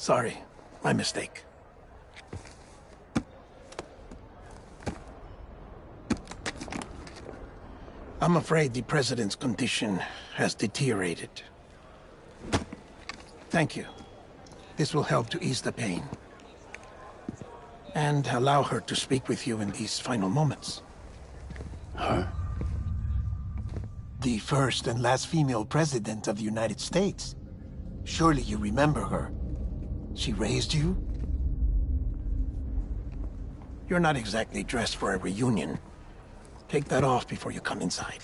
Sorry, my mistake. I'm afraid the President's condition has deteriorated. Thank you. This will help to ease the pain. And allow her to speak with you in these final moments. Her? The first and last female president of the United States. Surely you remember her. She raised you? You're not exactly dressed for a reunion. Take that off before you come inside.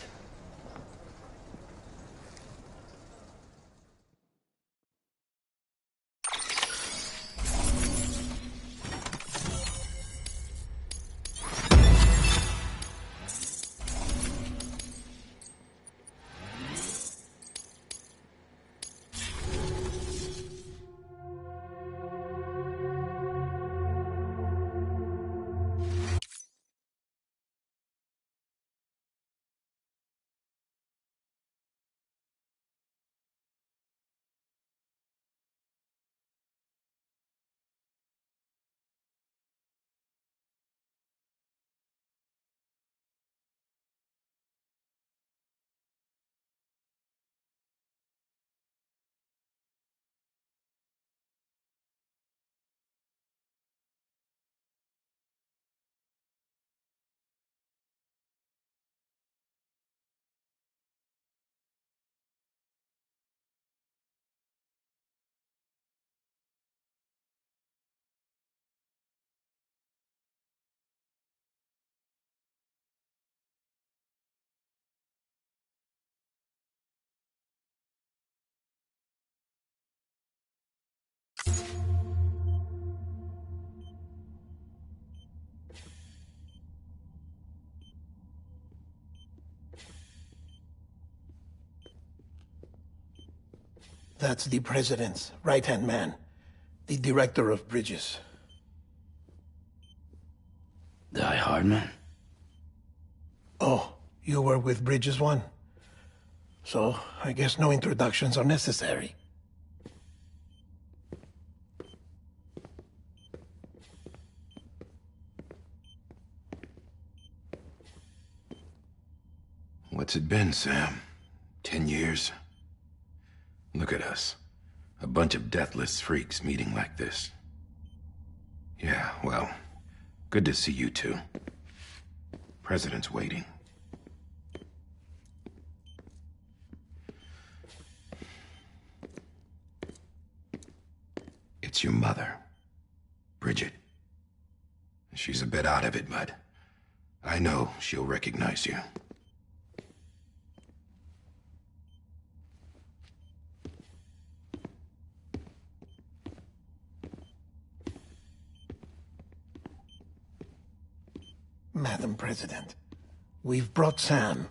That's the President's right-hand man, the Director of Bridges. Die Hardman? Oh, you were with Bridges 1? So, I guess no introductions are necessary. What's it been, Sam? 10 years? Look at us. A bunch of deathless freaks meeting like this. Yeah, well, good to see you two. President's waiting. It's your mother, Bridget. She's a bit out of it, but I know she'll recognize you. Madam President, we've brought Sam.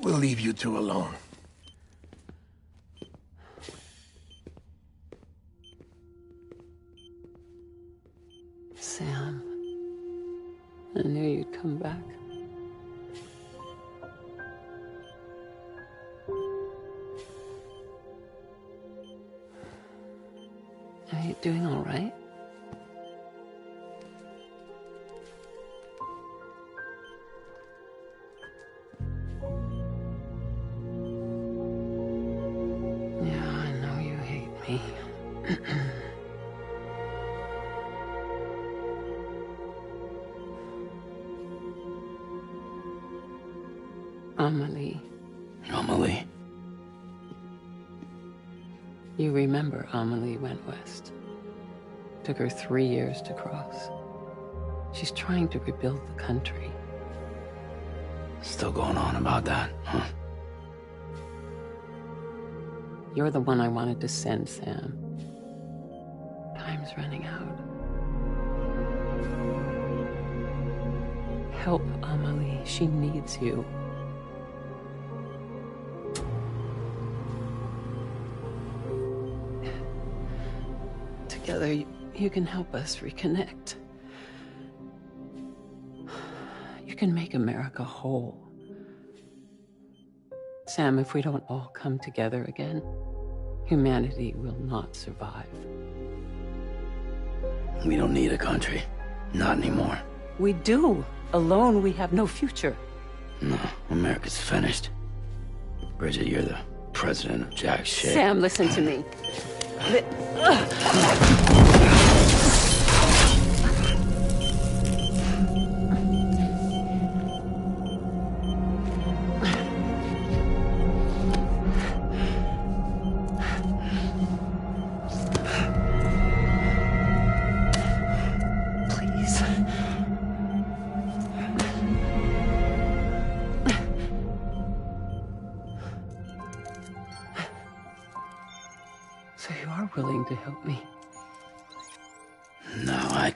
We'll leave you two alone. Sam, I knew you'd come back. Are you doing all right? Yeah, I know you hate me. Amelie. Amelie? You remember Amelie went west. Took her 3 years to cross. She's trying to rebuild the country. Still going on about that, huh? You're the one I wanted to send, Sam. Time's running out. Help Amelie. She needs you. together, you can help us reconnect. You can make America whole. Sam, if we don't all come together again, humanity will not survive. We don't need a country. Not anymore. We do. Alone, we have no future. No, America's finished. Bridget, you're the president of jack shit. Sam, listen to me. So you are willing to help me? No, I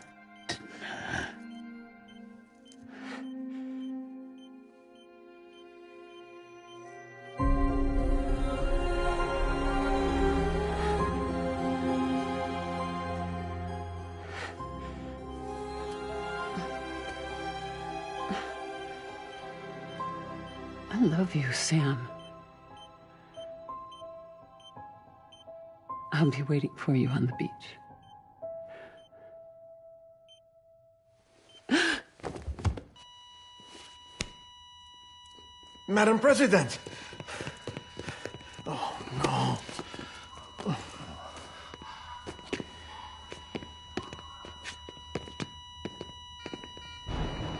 love you, Sam. I'll be waiting for you on the beach. Madam President! Oh, no.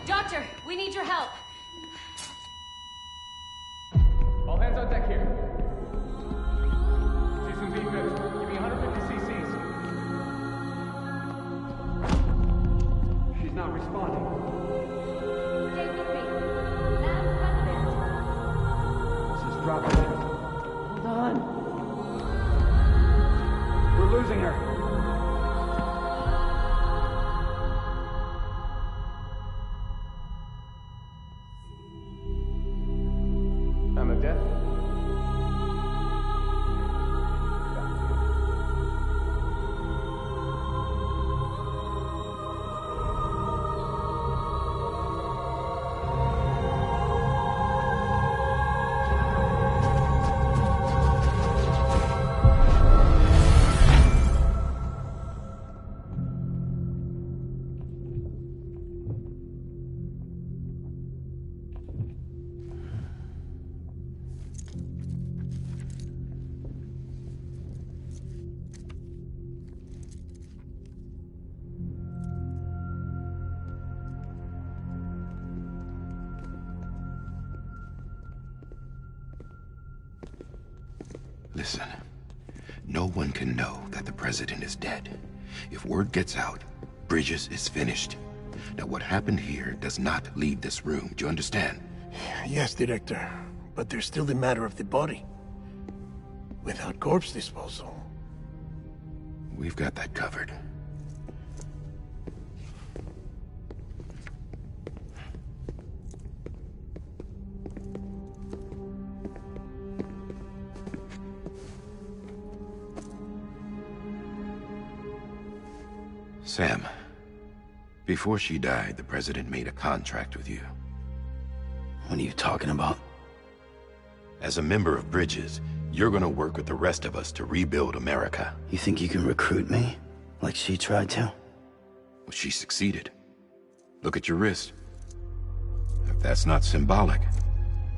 Doctor, we need your help. All hands on deck here. Season B good. Give me 150 cc's. She's not responding. Stay with me. Madam President. This is dropping. Hold on. We're losing her. I'm a death. Listen, no one can know that the president is dead. If word gets out, Bridges is finished. Now, what happened here does not leave this room. Do you understand? Yes, Director. But there's still the matter of the body. Without corpse disposal. We've got that covered. Sam, before she died, the president made a contract with you. What are you talking about? As a member of Bridges, you're gonna work with the rest of us to rebuild America. You think you can recruit me? Like she tried to? Well, she succeeded. Look at your wrist. If that's not symbolic,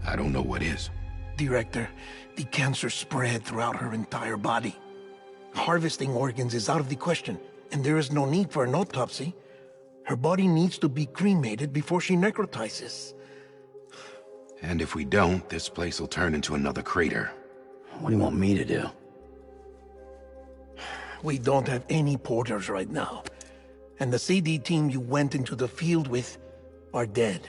I don't know what is. Director, the cancer spread throughout her entire body. Harvesting organs is out of the question, and there is no need for an autopsy. Her body needs to be cremated before she necrotizes. And if we don't, this place will turn into another crater. What do you want me to do? We don't have any porters right now. And the CD team you went into the field with are dead.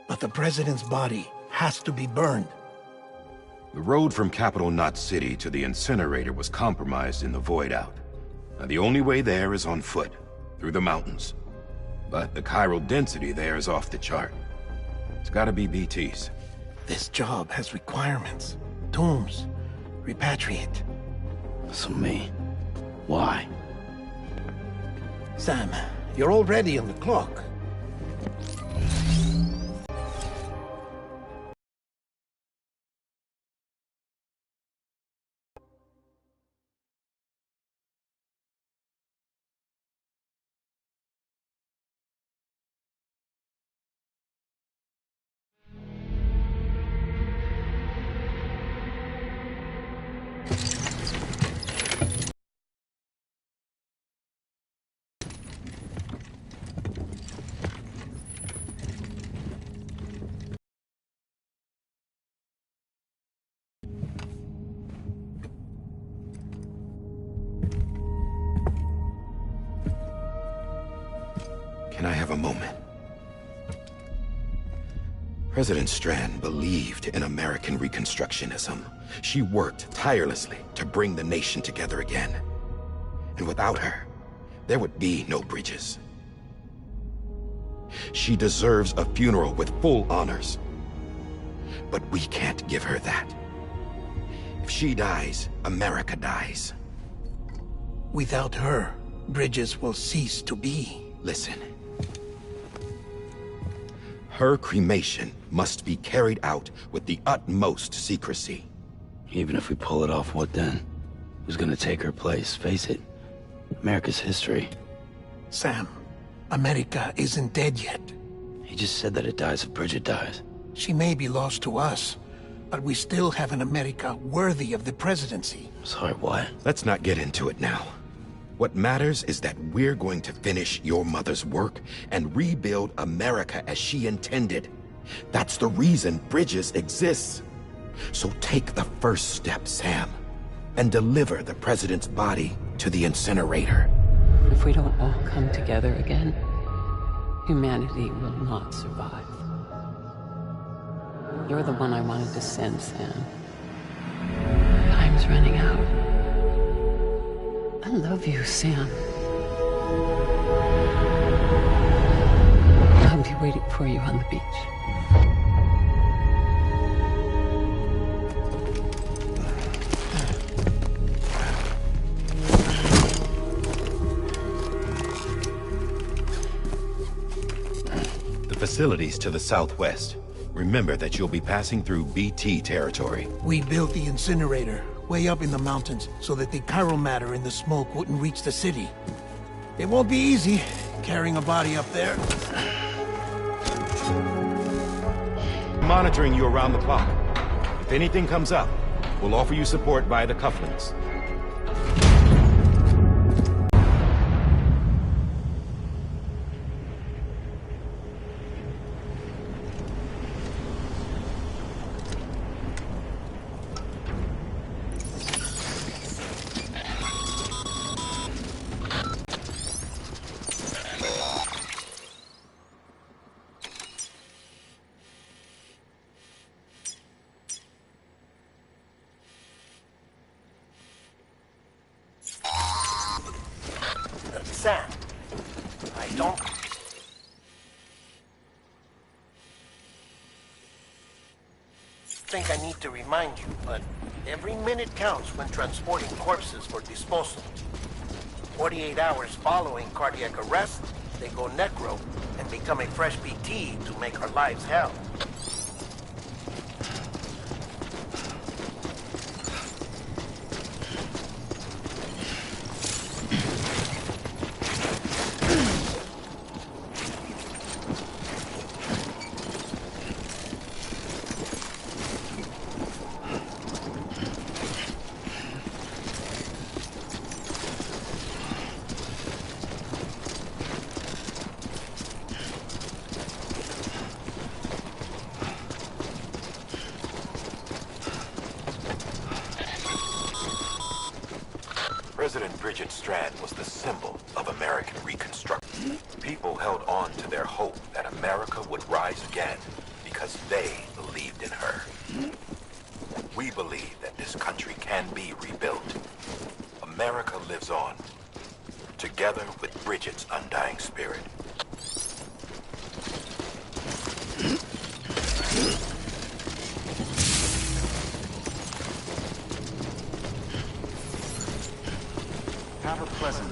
But the president's body has to be burned. The road from Capital Knot City to the incinerator was compromised in the void out. Now, the only way there is on foot, through the mountains. But the chiral density there is off the chart. It's gotta be BTs. This job has requirements. Tombs. Repatriate. So me. Why? Sam, you're already on the clock. Can I have a moment? President Strand believed in American Reconstructionism. She worked tirelessly to bring the nation together again. And without her, there would be no bridges. She deserves a funeral with full honors. But we can't give her that. If she dies, America dies. Without her, bridges will cease to be. Listen. Her cremation must be carried out with the utmost secrecy. Even if we pull it off, what then? Who's gonna take her place? Face it, America's history. Sam, America isn't dead yet. He just said that it dies if Bridget dies. She may be lost to us, but we still have an America worthy of the presidency. Sorry, what? Let's not get into it now. What matters is that we're going to finish your mother's work and rebuild America as she intended. That's the reason Bridges exists. So take the first step, Sam, and deliver the president's body to the incinerator. If we don't all come together again, humanity will not survive. You're the one I wanted to send, Sam. Time's running out. I love you, Sam. I'll be waiting for you on the beach. The facilities to the southwest. Remember that you'll be passing through BT territory. We built the incinerator way up in the mountains so that the chiral matter in the smoke wouldn't reach the city. It won't be easy carrying a body up there. Monitoring you around the clock. If anything comes up, we'll offer you support via the cufflinks. Sam, I don't... think I need to remind you, but every minute counts when transporting corpses for disposal. 48 hours following cardiac arrest, they go necro and become a fresh BT to make our lives hell. President Bridget Strand was the symbol of American Reconstruction. People held on to their hope that America would rise again because they believed in her. We believe that this country can be rebuilt. America lives on, together with Bridget's undying spirit.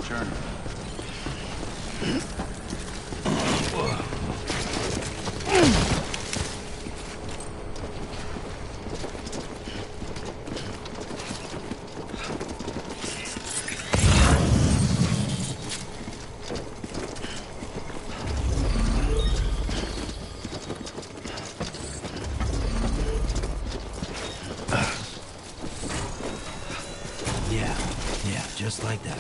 turn. Yeah, just like that.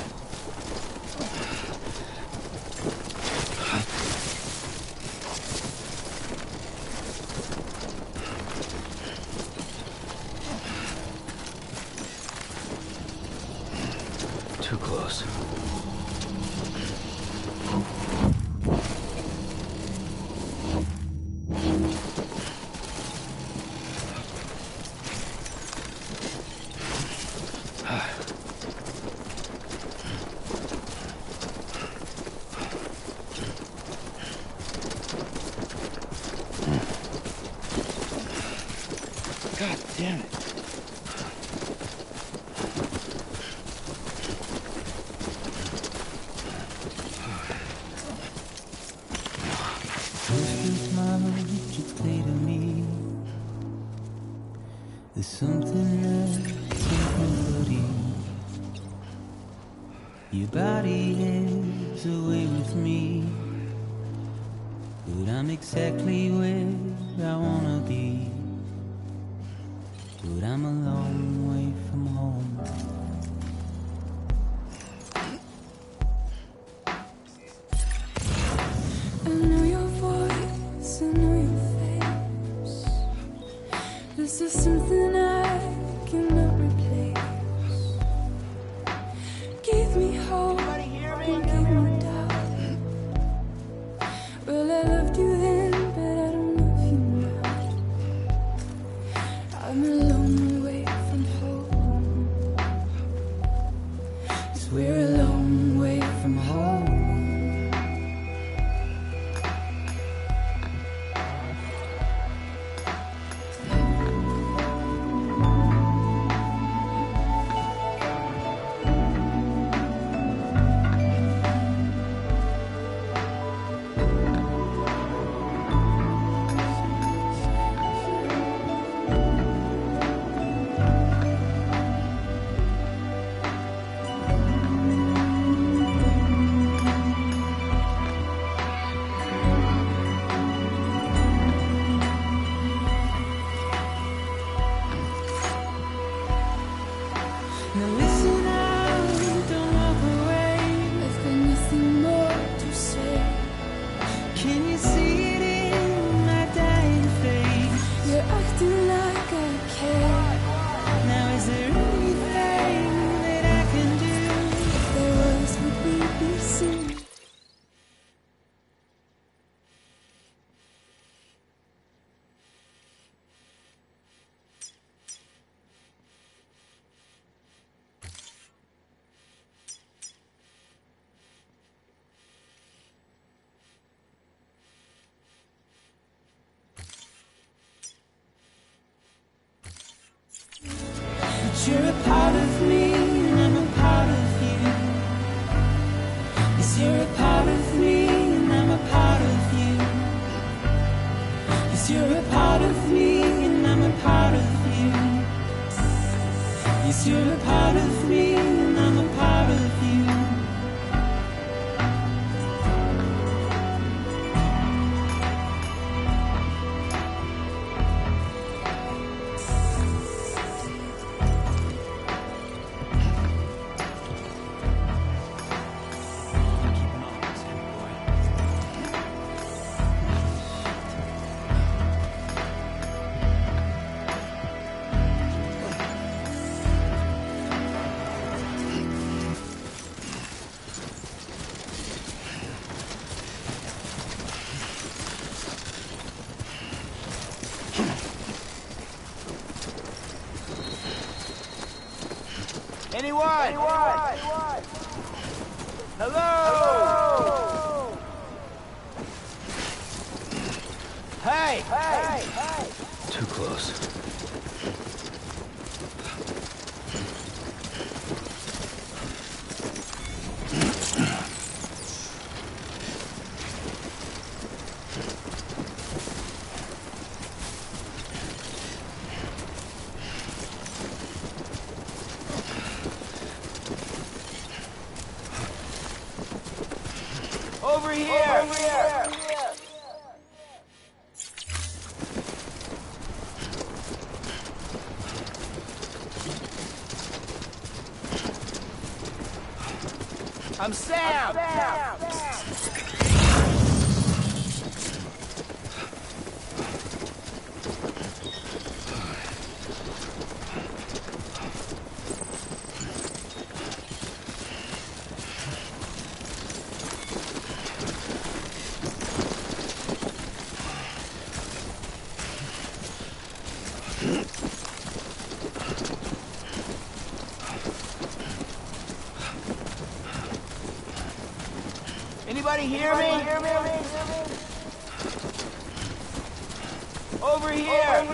Too close. God damn it. There's something that's comforting. Your body is away with me, but I'm exactly where I wanna be. But I'm a long way from home. I know your voice, I know your face. This is something I cannot replace. Give me hope and give me doubt. Well, I loved you then, but I don't love you now. I'm a long way from home. 'Cause we're a long way from home. Now listen out, don't walk away. I've got nothing more to say. Can you see it in my dying face? You're acting like I care. Now is there anything that I can do? If there was, would we be seen? You're a part of me, and I'm a part of you. Yes, you're a part of me, and I'm a part of you. Yes, you're a part of me, and I'm a part of you. Yes, you're a part of me, and I'm a part of you. Anyone? Hello? Hey! Too close. here! I'm Sam! Anybody hear me? Over here!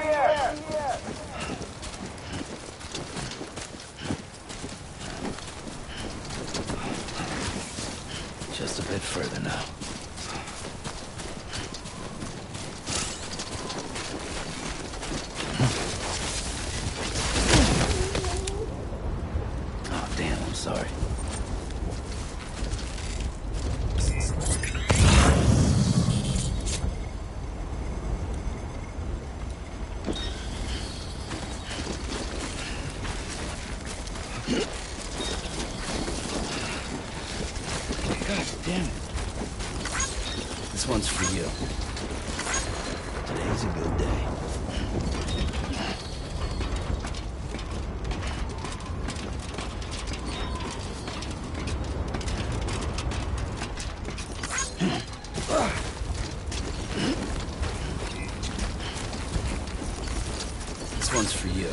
Just a bit further now. Oh, damn, I'm sorry. God damn it. This one's for you. Today's a good day. This one's for you.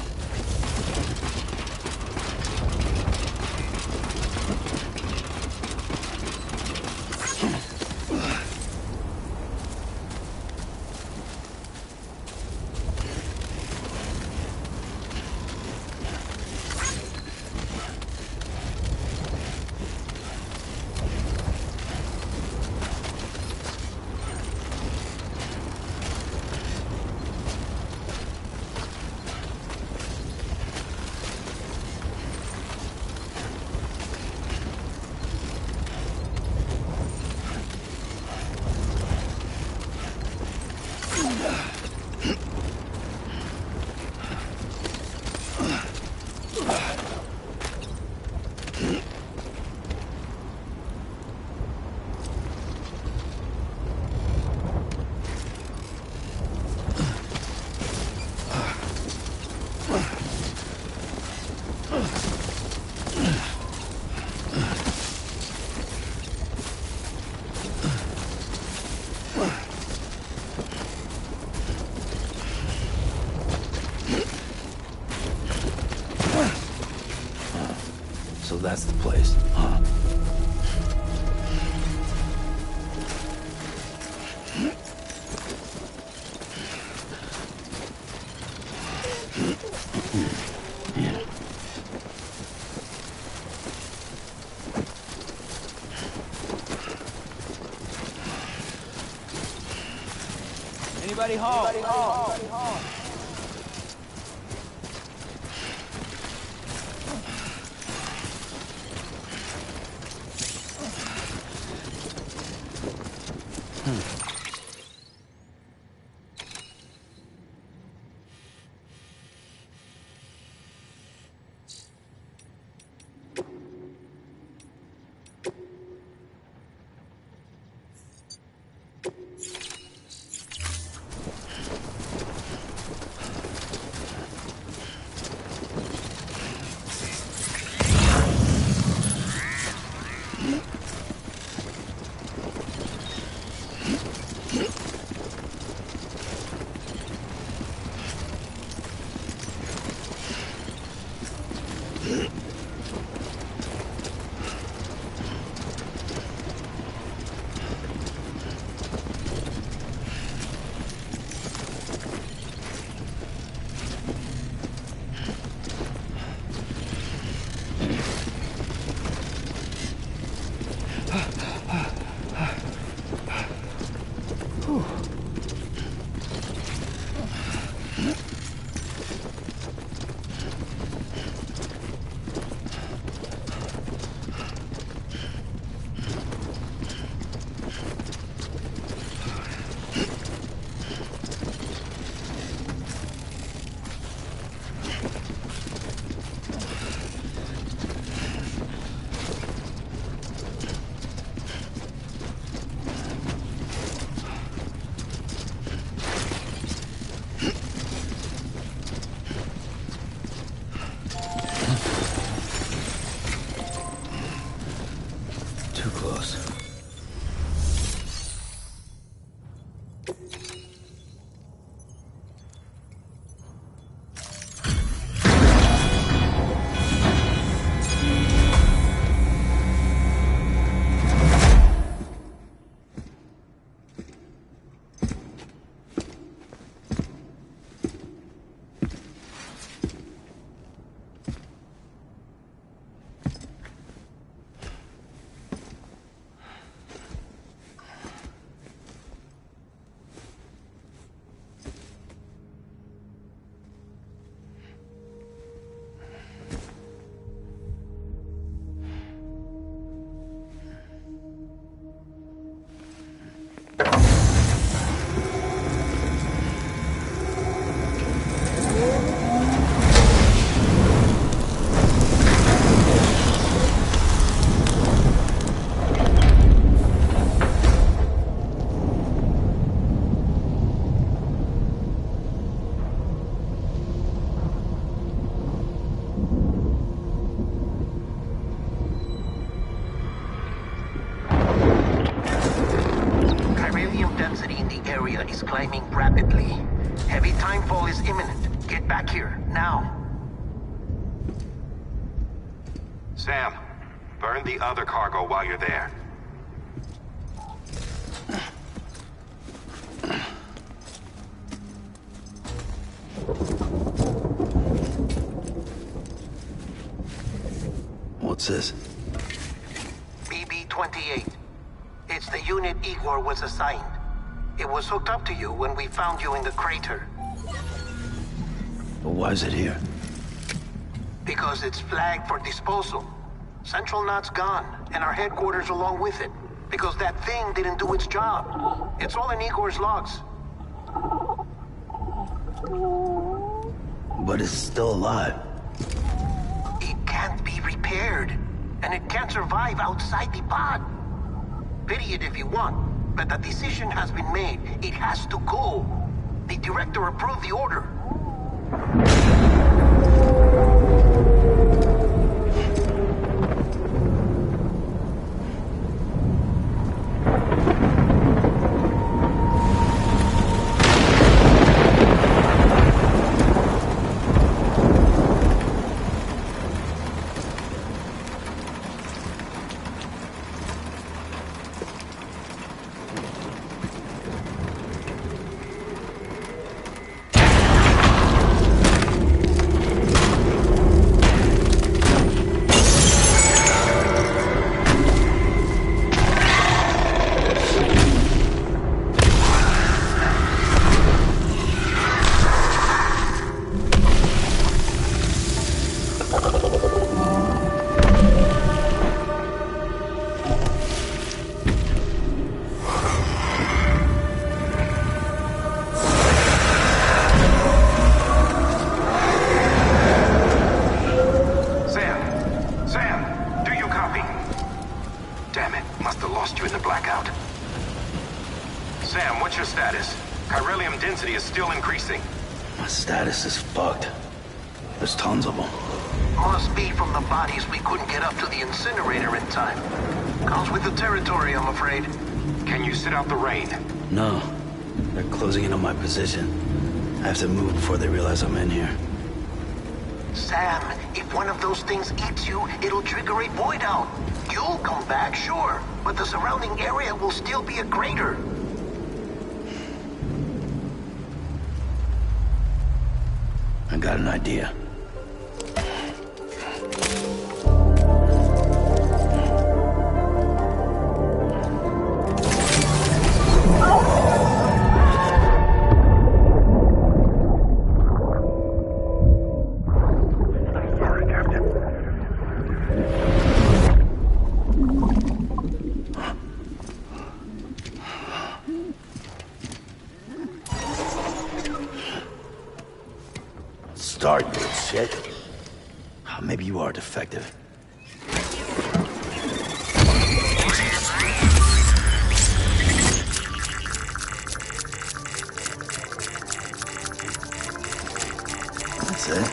So that's the place, huh? Yeah. Anybody home? rapidly. Heavy timefall is imminent. Get back here, now. Sam, burn the other cargo while you're there. What's this? BB-28. It's the unit Igor was assigned. It was hooked up to you when we found you in the crater. But why is it here? Because it's flagged for disposal. Central Knot's gone, and our headquarters along with it. Because that thing didn't do its job. It's all in Igor's logs. But it's still alive. It can't be repaired, and it can't survive outside the pod. Pity it if you want, but the decision has been made. It has to go. The director approved the order. My status is fucked. There's tons of them. Must be from the bodies we couldn't get up to the incinerator in time. Comes with the territory, I'm afraid. Can you sit out the rain? No. They're closing in on my position. I have to move before they realize I'm in here. Sam, if one of those things eats you, it'll trigger a void out. You'll come back, sure, but the surrounding area will still be a crater. I got an idea. Start, you shit. Maybe you are defective. That's it.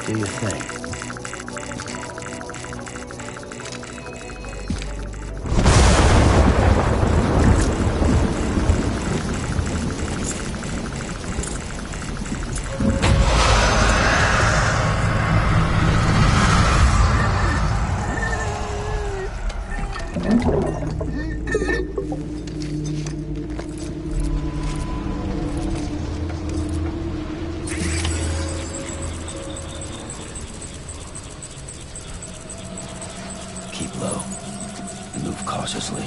Do your thing. Keep low and move cautiously.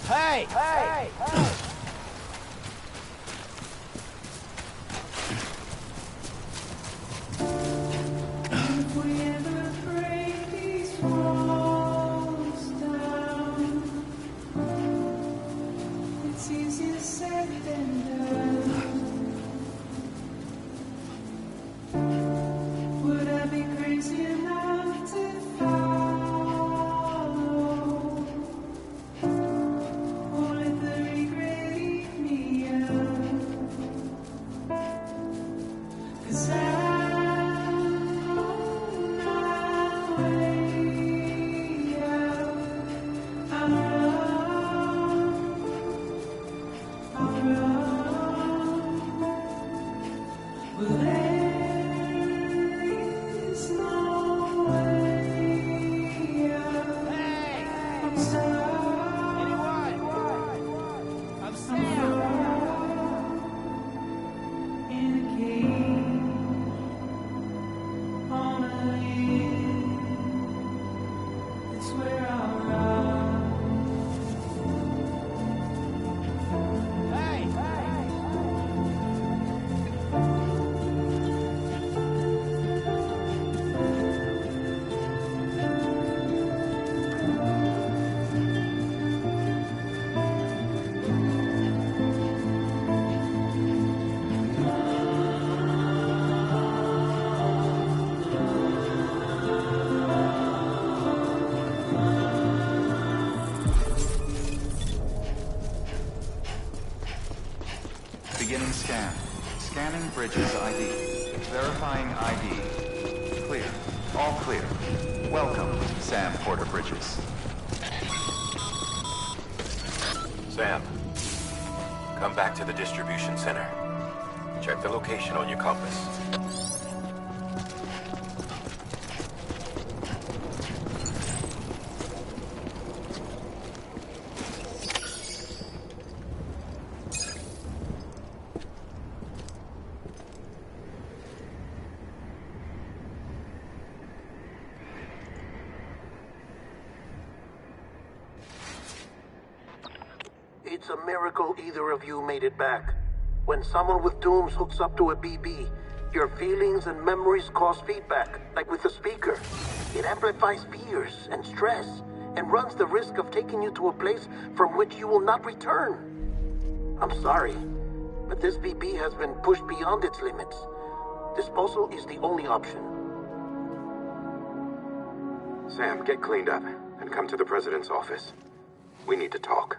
Hey! Hey! Hey! If we ever break these walls down, it's easier said than done. Would I be crazy enough to follow? Or let the regret eat me up? 'Cause I'm on my way out. I'll run. Well, there's no way out. Hey! I'm stuck. I'm Sam! In a cage on a hill, it's where I'll run. Hey! Hey! Beginning scan. Scanning Bridges ID. Verifying ID. Clear. All clear. Welcome, Sam Porter Bridges. Sam, come back to the distribution center. Check the location on your compass. It's a miracle either of you made it back. When someone with dooms hooks up to a BB, your feelings and memories cause feedback, like with the speaker. It amplifies fears and stress, and runs the risk of taking you to a place from which you will not return. I'm sorry, but this BB has been pushed beyond its limits. Disposal is the only option. Sam, get cleaned up and come to the president's office. We need to talk.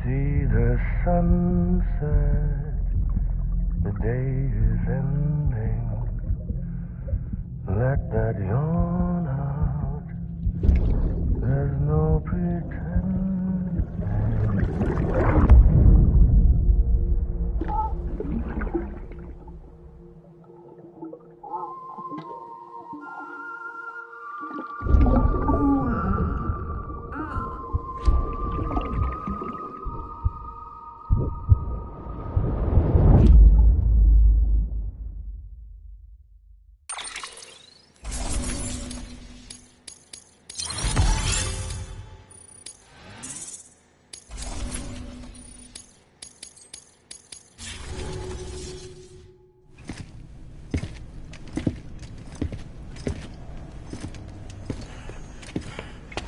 see the sunset. The day is ending. Let that yawn out. There's no pretending.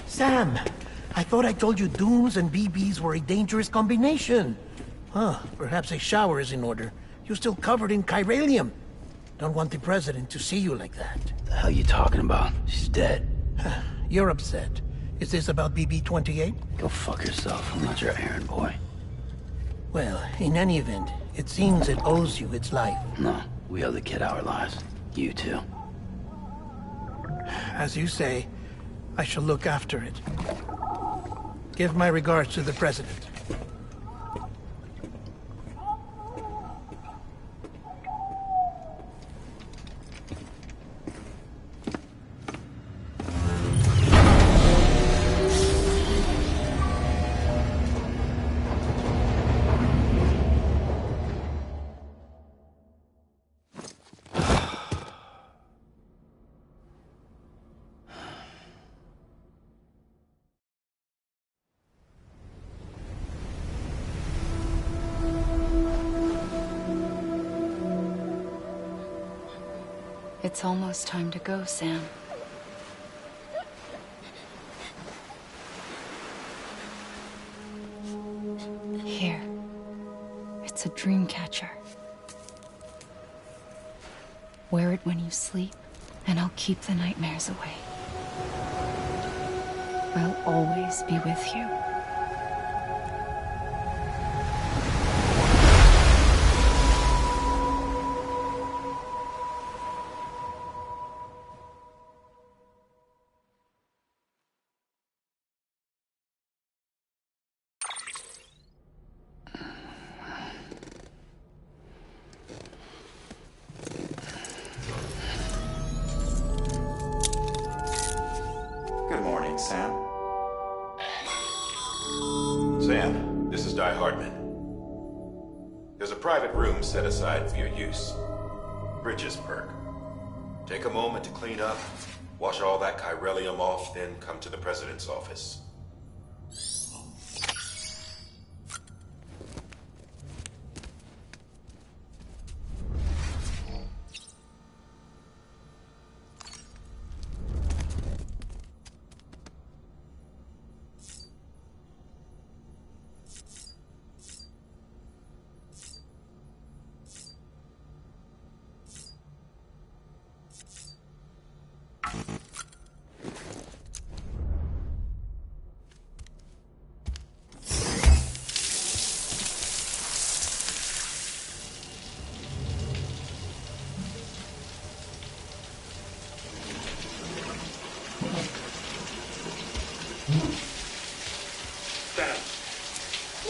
Sam, I thought I told you dooms and BBs were a dangerous combination. Huh, perhaps a shower is in order. You're still covered in chiralium. Don't want the president to see you like that. The hell you talking about? She's dead. You're upset. Is this about BB-28? Go fuck yourself. I'm not your errand boy. Well, in any event, it seems it owes you its life. No, we owe the kid our lives. You too. As you say, I shall look after it. Give my regards to the president. It's almost time to go, Sam. Here. It's a dream catcher. Wear it when you sleep, and I'll keep the nightmares away. I'll always be with you. Good morning, Sam. Sam, this is Di Hardman. There's a private room set aside for your use. Bridges perk. Take a moment to clean up, wash all that chiralium off, then come to the president's office.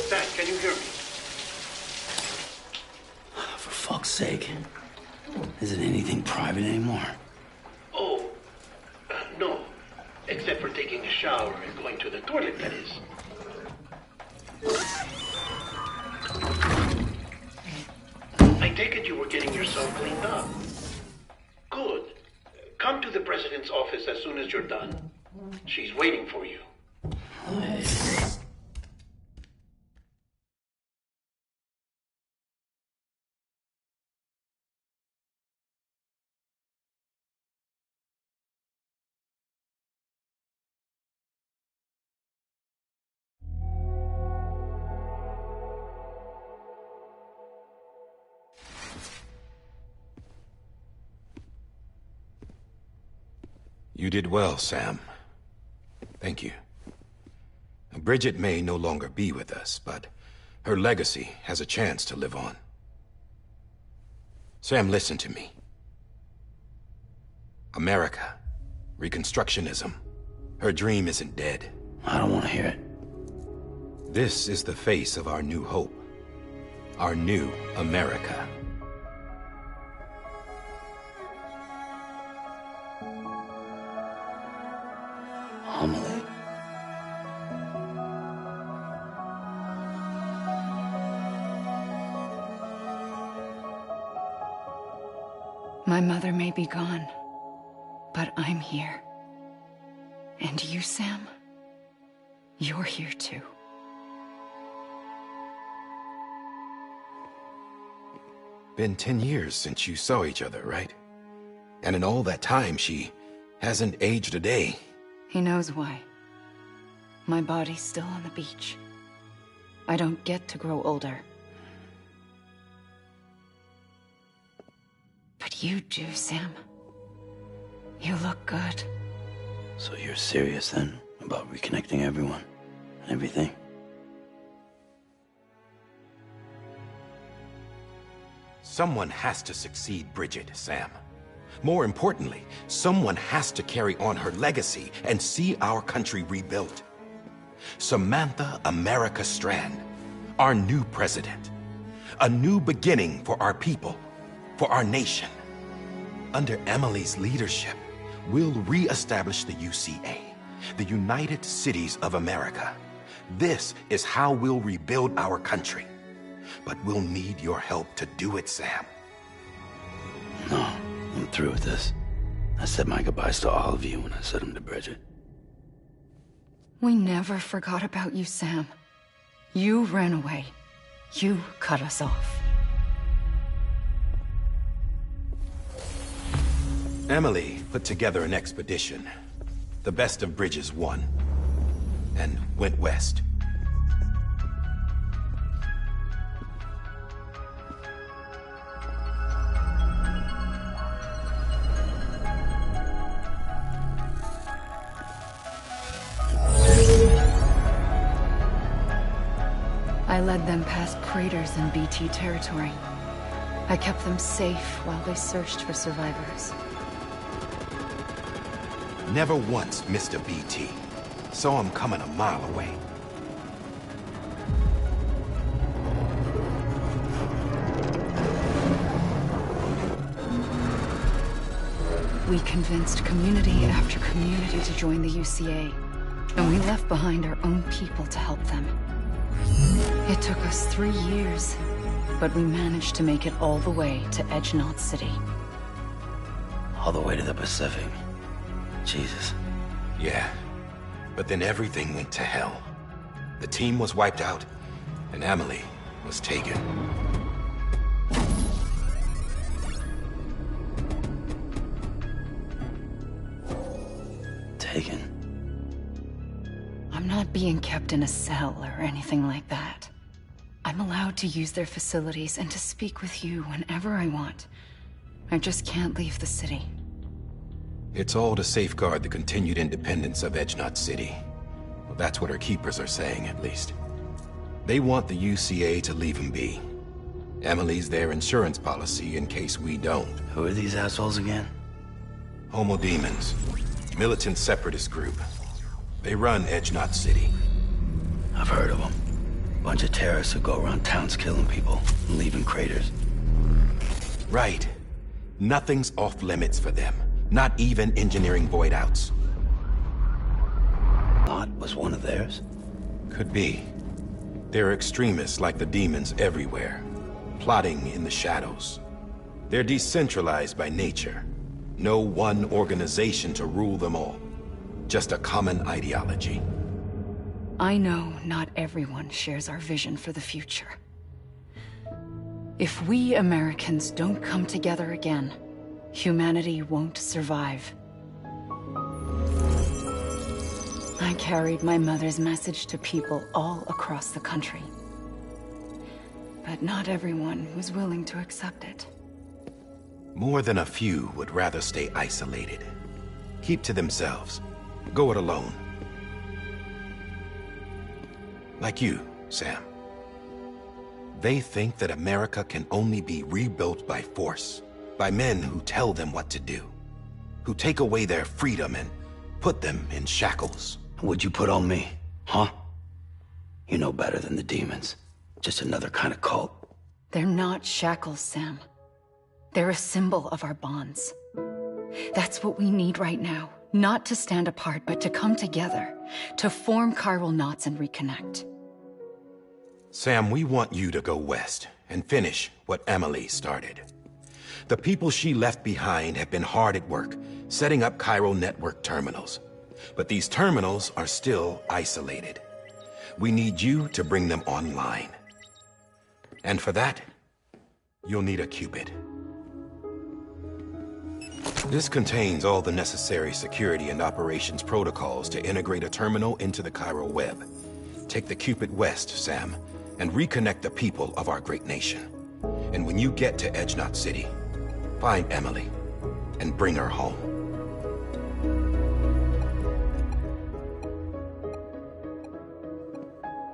Sam, can you hear me? For fuck's sake. Isn't anything private anymore? Oh, no. Except for taking a shower and going to the toilet, that is. I take it you were getting yourself cleaned up. Good. Come to the president's office as soon as you're done. She's waiting for you. You did well, Sam. Thank you. Bridget may no longer be with us, but her legacy has a chance to live on. Sam, listen to me. America, Reconstructionism, her dream isn't dead. I don't want to hear it. This is the face of our new hope. Our new America. Amelie. My mother may be gone, but I'm here. And you, Sam, you're here too. Been 10 years since you saw each other, right? And in all that time, she hasn't aged a day. He knows why. My body's still on the beach. I don't get to grow older. But you do, Sam. You look good. So you're serious then about reconnecting everyone and everything? Someone has to succeed Bridget, Sam. More importantly, someone has to carry on her legacy and see our country rebuilt. Samantha America Strand, our new president. A new beginning for our people, for our nation. Under Emily's leadership, we'll re-establish the UCA, the United Cities of America. This is how we'll rebuild our country. But we'll need your help to do it, Sam. No, I'm through with this. I said my goodbyes to all of you when I said them to Bridget. We never forgot about you, Sam. You ran away. You cut us off. Emily put together an expedition. The best of Bridges won. And went west. I led them past craters in BT territory. I kept them safe while they searched for survivors. Never once missed a BT. Saw him coming a mile away. We convinced community after community to join the UCA, and we left behind our own people to help them. It took us 3 years, but we managed to make it all the way to Edgenot City. All the way to the Pacific. Jesus. Yeah, but then everything went to hell. The team was wiped out, and Emily was taken. Taken? I'm not being kept in a cell or anything like that. I'm allowed to use their facilities and to speak with you whenever I want. I just can't leave the city. It's all to safeguard the continued independence of Edgenot City. Well, that's what our keepers are saying, at least. They want the UCA to leave him be. Emily's their insurance policy in case we don't. Who are these assholes again? Homo Demons. Militant separatist group. They run Edgenot City. I've heard of them. Bunch of terrorists who go around towns killing people and leaving craters. Right. Nothing's off limits for them. Not even engineering void outs. Lot was one of theirs? Could be. There are extremists like the demons everywhere, plotting in the shadows. They're decentralized by nature. No one organization to rule them all. Just a common ideology. I know not everyone shares our vision for the future. If we Americans don't come together again, humanity won't survive. I carried my mother's message to people all across the country. But not everyone was willing to accept it. More than a few would rather stay isolated. Keep to themselves. Go it alone. Like you, Sam. They think that America can only be rebuilt by force, by men who tell them what to do, who take away their freedom and put them in shackles. What'd you put on me, huh? You know better than the demons. Just another kind of cult. They're not shackles, Sam. They're a symbol of our bonds. That's what we need right now. Not to stand apart, but to come together. To form chiral knots and reconnect. Sam, we want you to go west and finish what Emily started. The people she left behind have been hard at work, setting up chiral network terminals. But these terminals are still isolated. We need you to bring them online. And for that, you'll need a Cupid. This contains all the necessary security and operations protocols to integrate a terminal into the chiral web. Take the Cupid west, Sam, and reconnect the people of our great nation. And when you get to Edge Knot City, find Emily and bring her home.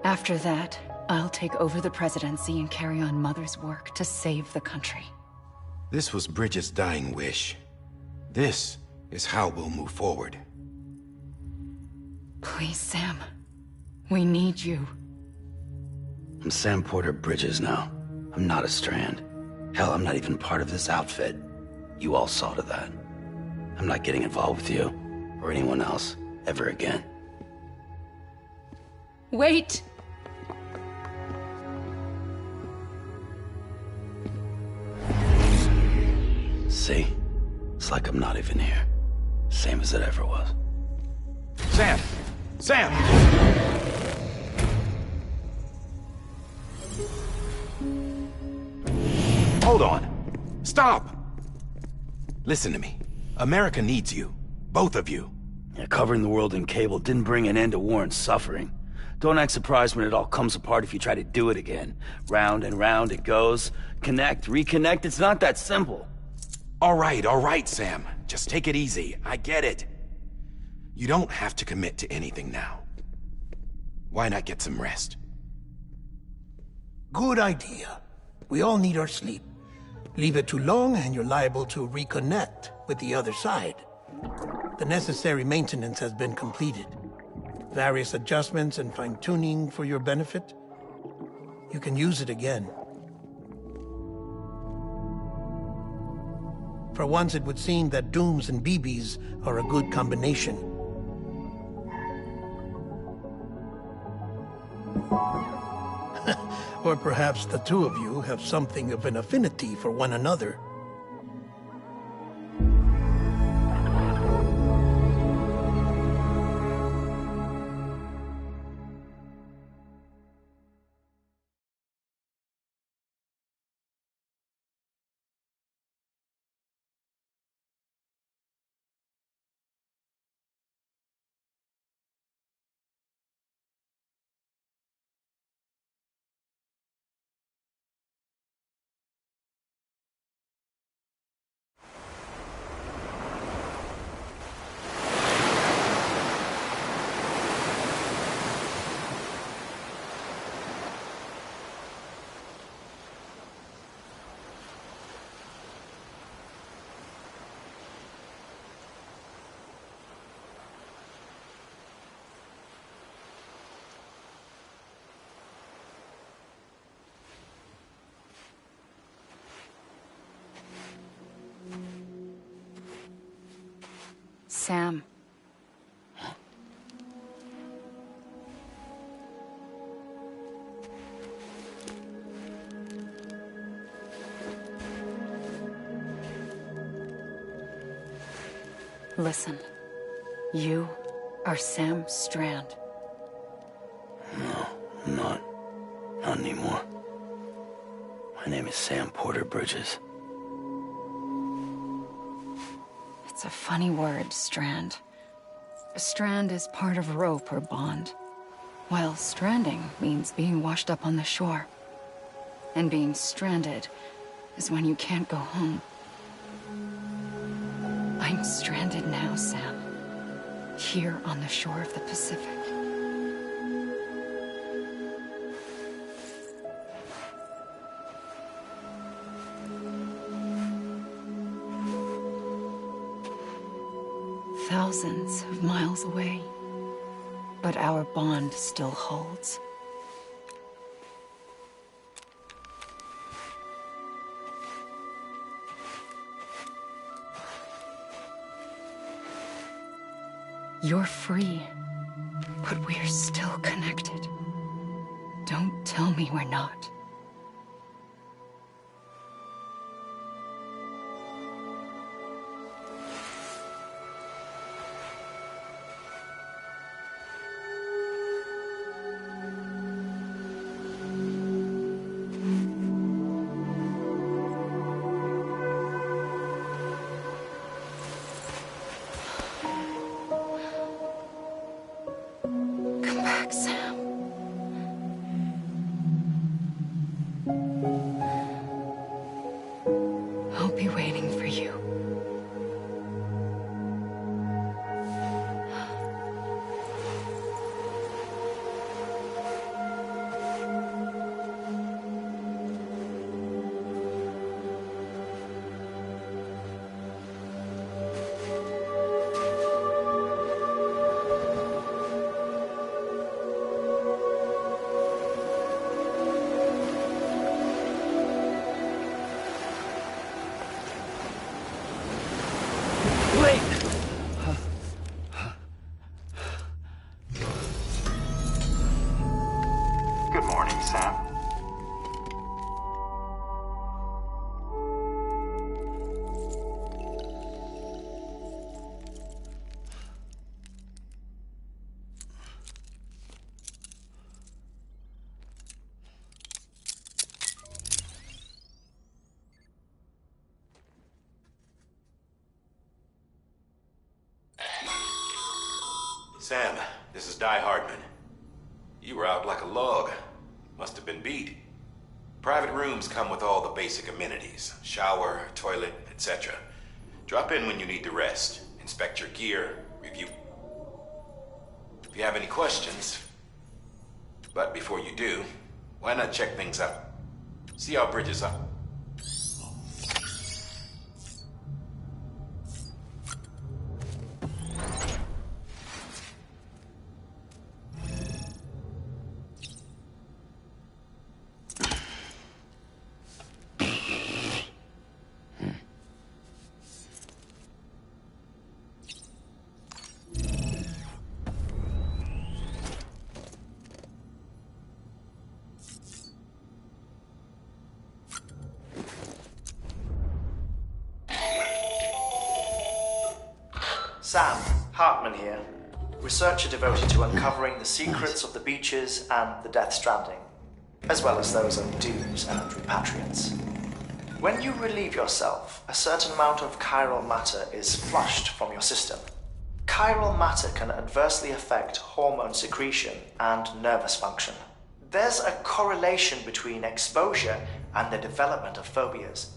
After that, I'll take over the presidency and carry on Mother's work to save the country. This was Bridget's dying wish. This is how we'll move forward. Please, Sam. We need you. I'm Sam Porter Bridges now. I'm not a Strand. Hell, I'm not even part of this outfit. You all saw to that. I'm not getting involved with you, or anyone else, ever again. Wait! See? It's like I'm not even here. Same as it ever was. Sam! Sam! Hold on. Stop! Listen to me. America needs you. Both of you. Yeah, covering the world in cable didn't bring an end to war and suffering. Don't act surprised when it all comes apart if you try to do it again. Round and round it goes. Connect, reconnect, it's not that simple. All right, Sam. Just take it easy. I get it. You don't have to commit to anything now. Why not get some rest? Good idea. We all need our sleep. Leave it too long and you're liable to reconnect with the other side. The necessary maintenance has been completed. Various adjustments and fine-tuning for your benefit. You can use it again. For once, it would seem that Dooms and BBs are a good combination. Or perhaps the two of you have something of an affinity for one another. Sam. Listen. You are Sam Strand. No, I'm not. Not anymore. My name is Sam Porter Bridges. It's a funny word, Strand. A strand is part of rope or bond, while stranding means being washed up on the shore. And being stranded is when you can't go home. I'm stranded now, Sam. Here on the shore of the Pacific. thousands of miles away, but our bond still holds. You're free, but we're still connected. Don't tell me we're not. Come back, Sam. I'll be waiting for you. Good morning, Sam. Sam, this is Di Hardman. You were out like a log. Must have been beat. Private rooms come with all the basic amenities. Shower, toilet, etc. Drop in when you need to rest. Inspect your gear, review. If you have any questions. But before you do, why not check things out? See how Bridges are. Sam, Hartman here, researcher devoted to uncovering the secrets of the beaches and the Death Stranding, as well as those of dooms and repatriants. When you relieve yourself, a certain amount of chiral matter is flushed from your system. Chiral matter can adversely affect hormone secretion and nervous function. There's a correlation between exposure and the development of phobias,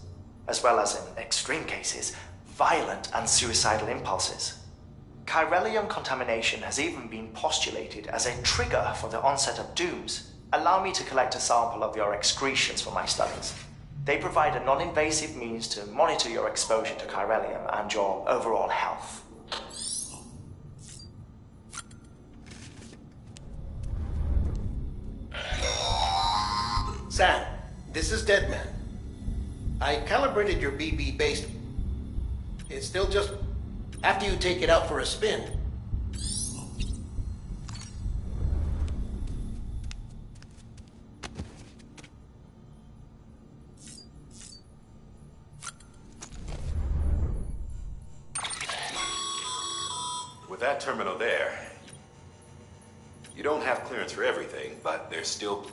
as well as, in extreme cases, violent and suicidal impulses. Chiralium contamination has even been postulated as a trigger for the onset of dooms. Allow me to collect a sample of your excretions for my studies. They provide a non-invasive means to monitor your exposure to chiralium and your overall health. Sam, this is Deadman. I calibrated your BB based. It's still just after you take it out for a spin. With that terminal there, you don't have clearance for everything, but there's still...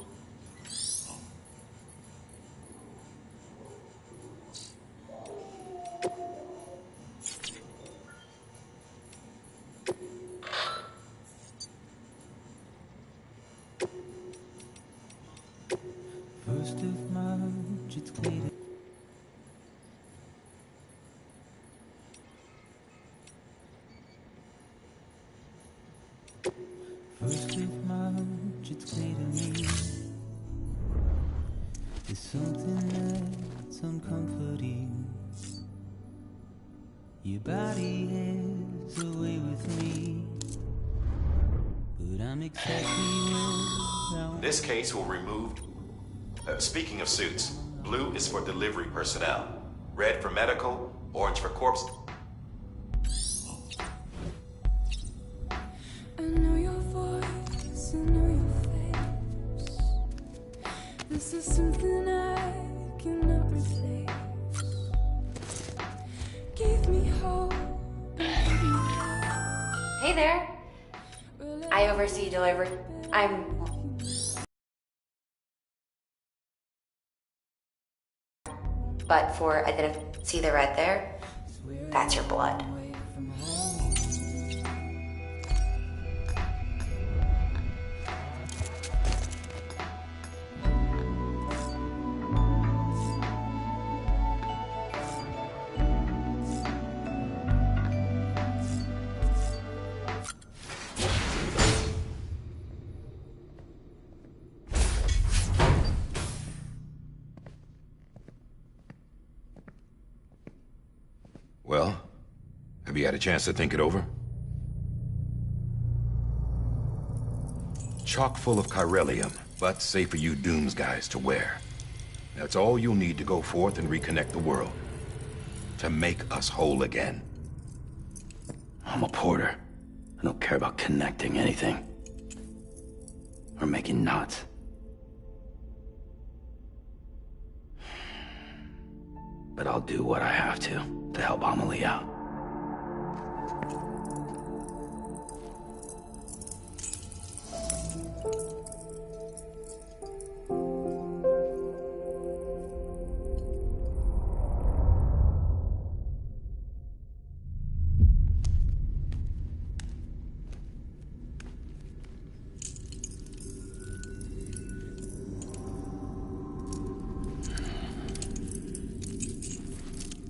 First of March, it's clear. First of March, it's clear to me. There's something that's uncomforting. Your body is away with me, but I'm exactly where I want. This case will remove... speaking of suits, blue is for delivery personnel, red for medical, orange for corpse... I know your voice, I know your face. This is something I cannot replace. Give me hope. Hey there. I oversee delivery. But I didn't see the red there. That's your blood. Well, have you had a chance to think it over? Chock full of chiralium, but safe for you Dooms guys to wear. That's all you'll need to go forth and reconnect the world. To make us whole again. I'm a porter. I don't care about connecting anything. Or making knots. But I'll do what I have to help Amelie out.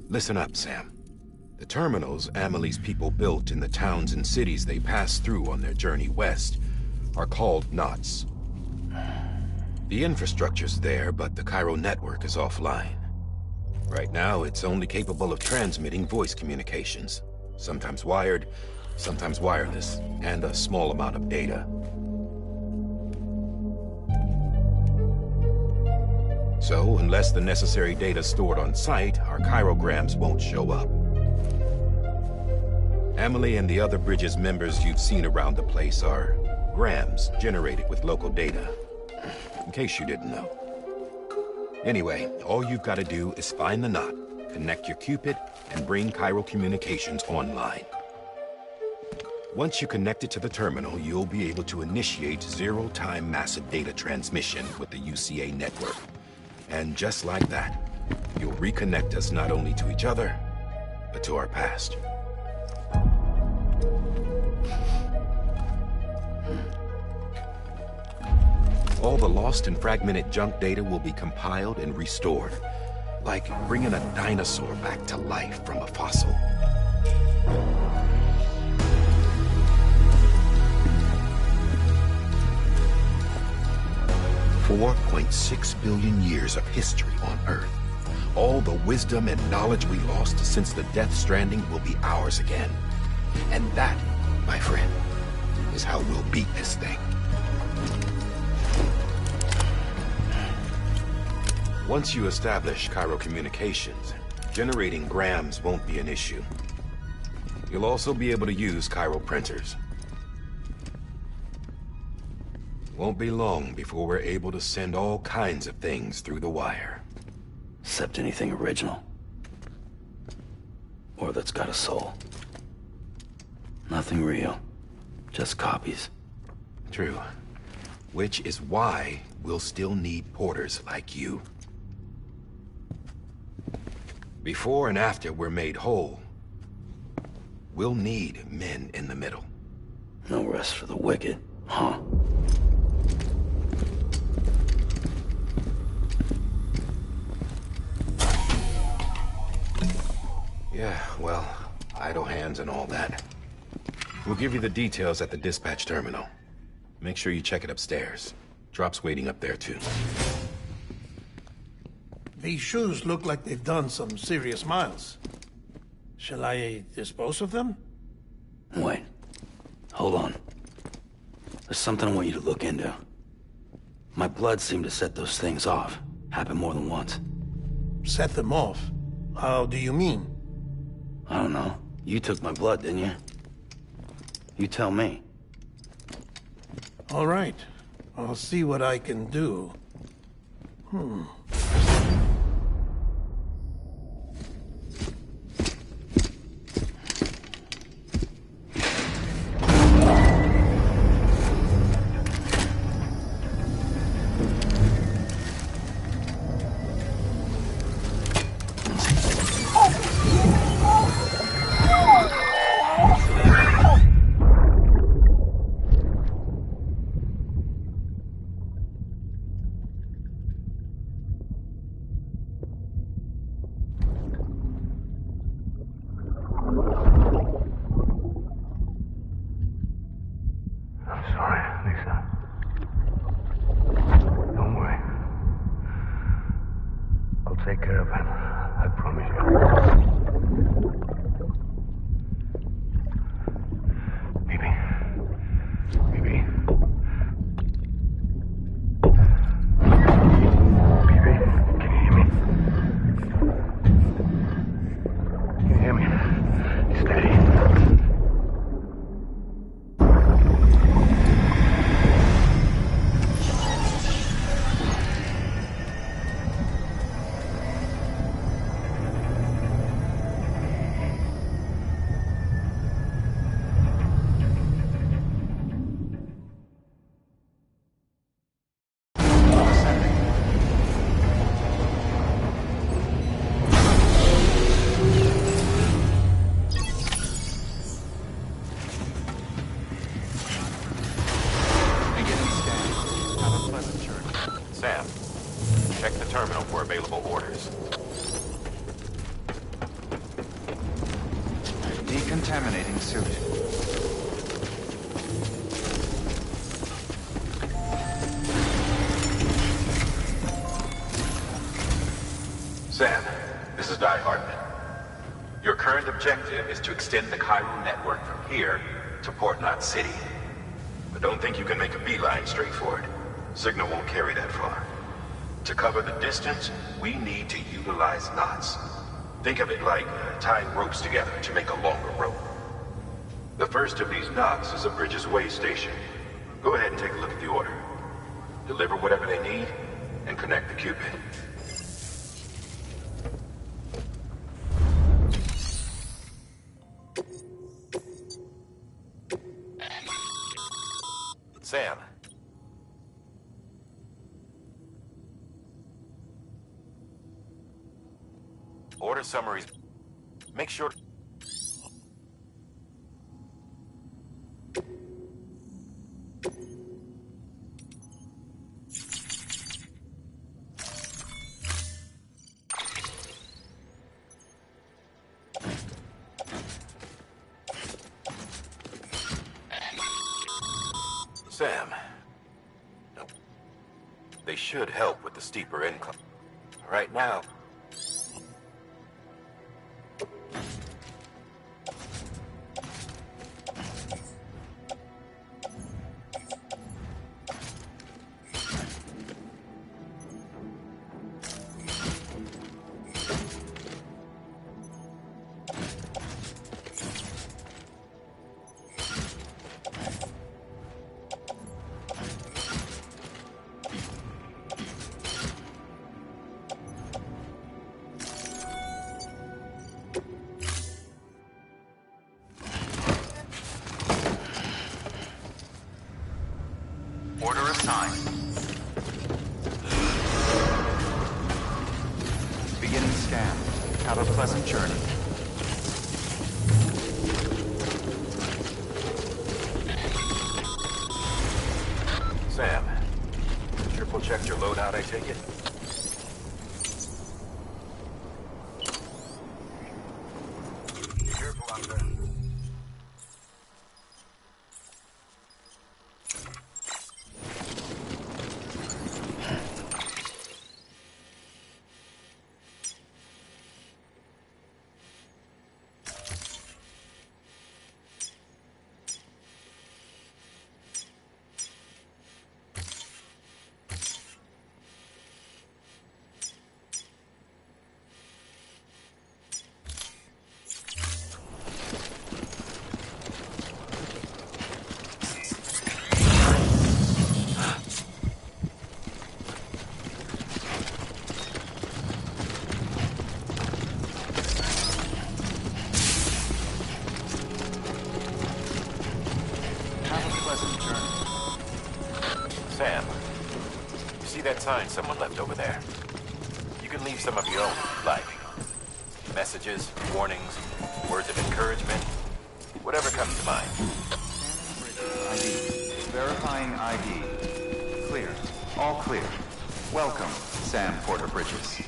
Listen up, Sam. The terminals Amelie's people built in the towns and cities they passed through on their journey west are called knots. The infrastructure's there, but the Cairo network is offline. Right now, it's only capable of transmitting voice communications. Sometimes wired, sometimes wireless, and a small amount of data. So, unless the necessary data stored on site, our chirograms won't show up. Amelie and the other Bridges members you've seen around the place are grams generated with local data. In case you didn't know. Anyway, all you've got to do is find the knot, connect your Cupid, and bring Cairo communications online. Once you connect it to the terminal, you'll be able to initiate zero-time massive data transmission with the UCA network. And just like that, you'll reconnect us not only to each other, but to our past. All the lost and fragmented junk data will be compiled and restored, like bringing a dinosaur back to life from a fossil. $4.6 billion years of history on Earth. All the wisdom and knowledge we lost since the Death Stranding will be ours again. And that, my friend, is how we'll beat this thing. Once you establish Cairo communications, generating grams won't be an issue. You'll also be able to use Cairo printers. Won't be long before we're able to send all kinds of things through the wire. Except anything original. Or that's got a soul. Nothing real. Just copies. True. Which is why we'll still need porters like you. Before and after we're made whole, we'll need men in the middle. No rest for the wicked, huh? Yeah, well, idle hands and all that. We'll give you the details at the dispatch terminal. Make sure you check it upstairs. Drop's waiting up there, too. These shoes look like they've done some serious miles. Shall I dispose of them? Wait. Hold on. There's something I want you to look into. My blood seemed to set those things off. Happened more than once. Set them off? How do you mean? I don't know. You took my blood, didn't you? You tell me. All right. I'll see what I can do. Take care of him. I promise you. Bibi. Bibi. Bibi, can you hear me? Can you hear me? Steady. Decontaminating suit. Sam, this is Di Hartman. Your current objective is to extend the chiral network from here to Port Knot City. But don't think you can make a beeline straight for it. Signal won't carry that far. To cover the distance, we need to utilize knots. Think of it like tying ropes together to make a longer rope. The first of these knots is a Bridges Way station. Go ahead and take a look at the order. Deliver whatever they need, and connect the Cupid. Sam. Order summaries. Make sure... Sam. They should help with the steeper incline. Right now... Order assigned. Beginning scan. Have a pleasant journey. Sam, triple checked your loadout, I take it? Careful out there. signs someone left over there. You can leave some of your own, like messages, warnings, words of encouragement, whatever comes to mind. ID. Verifying ID. Clear. All clear. Welcome, Sam Porter Bridges.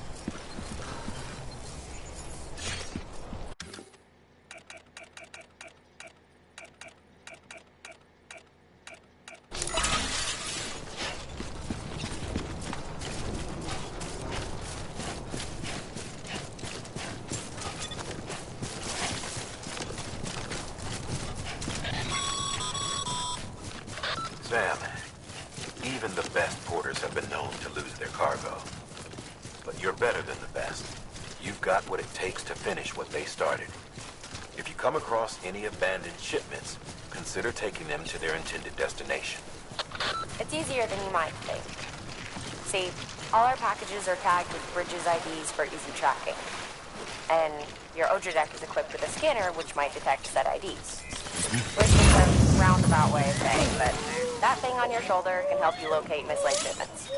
Sam, even the best porters have been known to lose their cargo. But you're better than the best. You've got what it takes to finish what they started. If you come across any abandoned shipments, consider taking them to their intended destination. It's easier than you might think. See, all our packages are tagged with Bridges IDs for easy tracking. And your Odra deck is equipped with a scanner which might detect said IDs. Which is a roundabout way of saying, but that thing on your shoulder can help you locate mislaid shipments.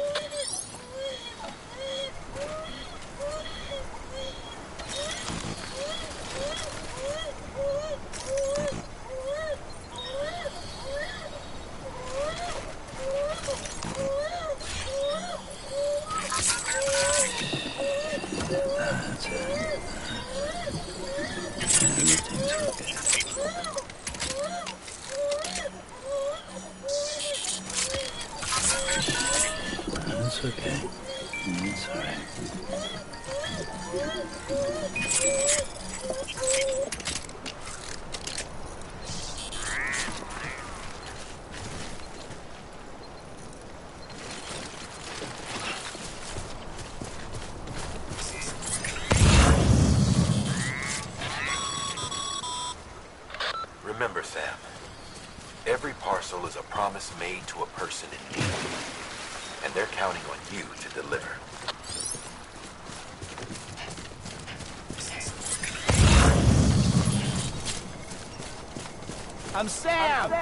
That's it. Everything's okay. That's okay. It's alright. Remember, Sam, every parcel is a promise made to a person in need. And they're counting on you to deliver. I'm Sam!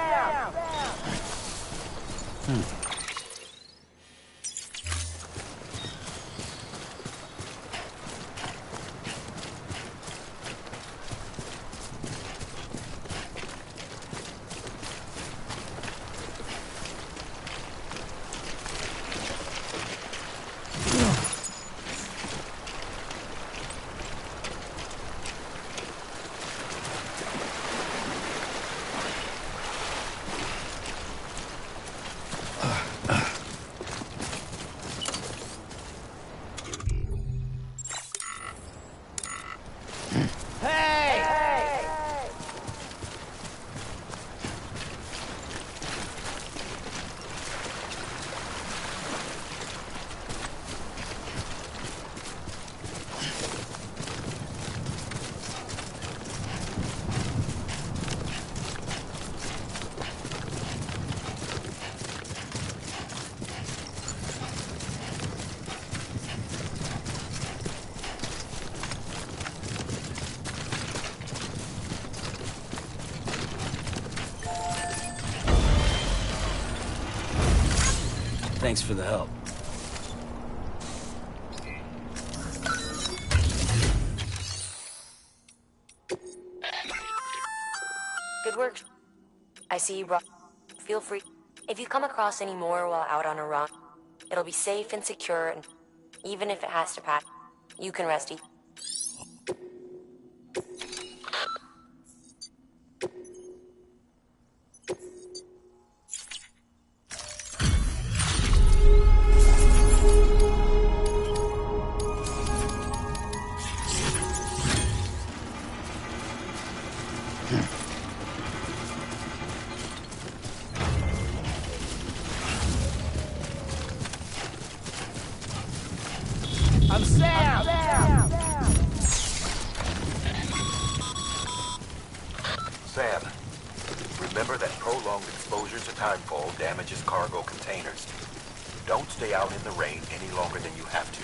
Thanks for the help. Good work. I see you brought... Feel free. If you come across any more while out on a run, it'll be safe and secure, and even if it has to pass, you can rest easy. I'm Sam! Sam, remember that prolonged exposure to timefall damages cargo containers. Don't stay out in the rain any longer than you have to.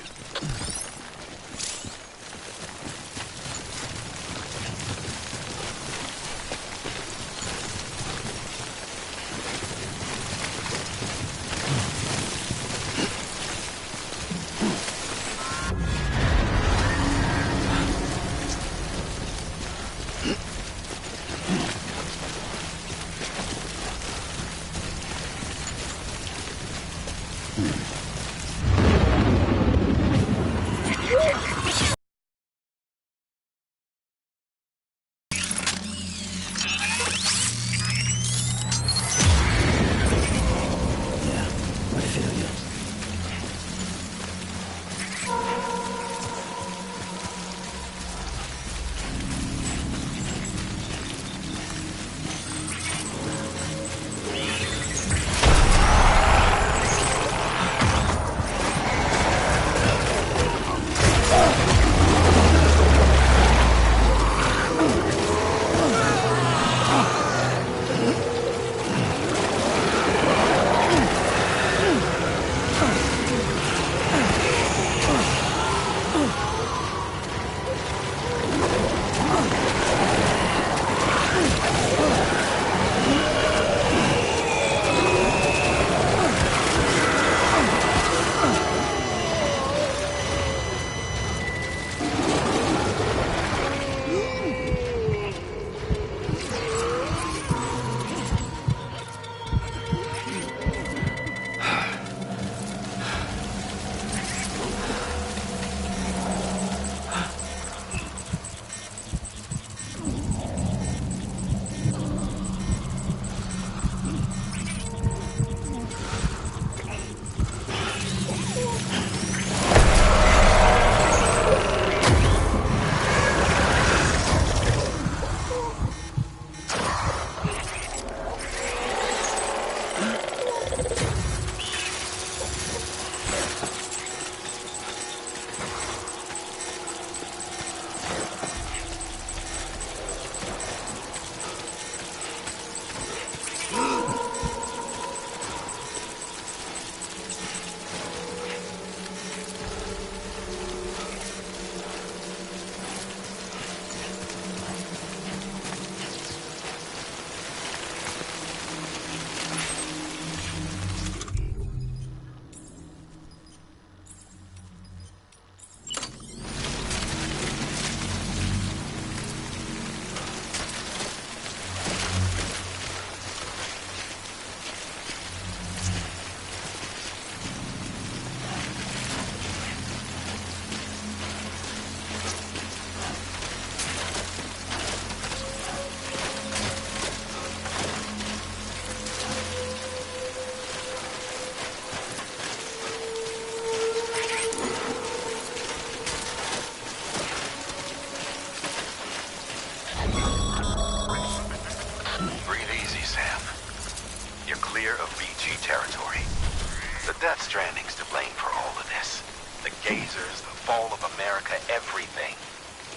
lasers, the fall of America, everything.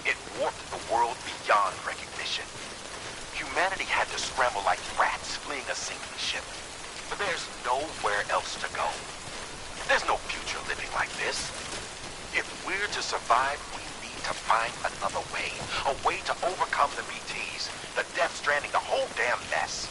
It warped the world beyond recognition. Humanity had to scramble like rats fleeing a sinking ship. But there's nowhere else to go. There's no future living like this. If we're to survive, we need to find another way. A way to overcome the BTs, the Death Stranding, the whole damn mess.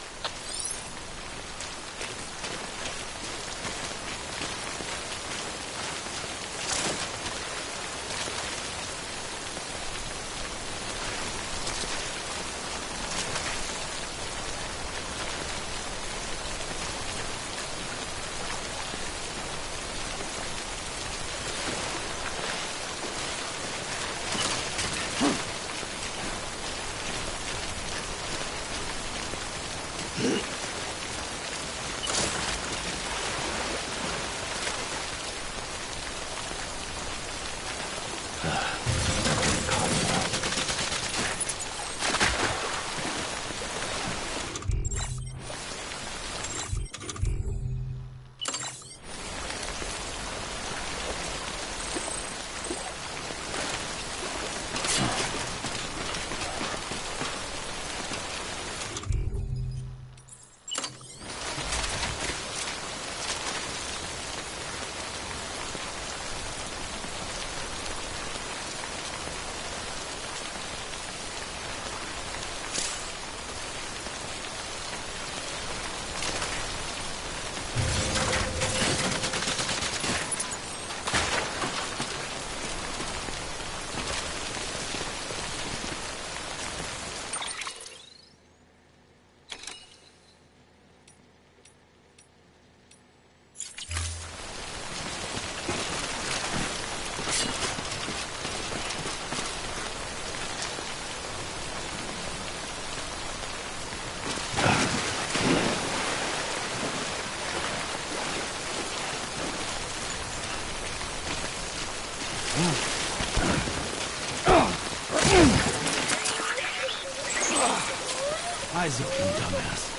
Eyes open, dumbass.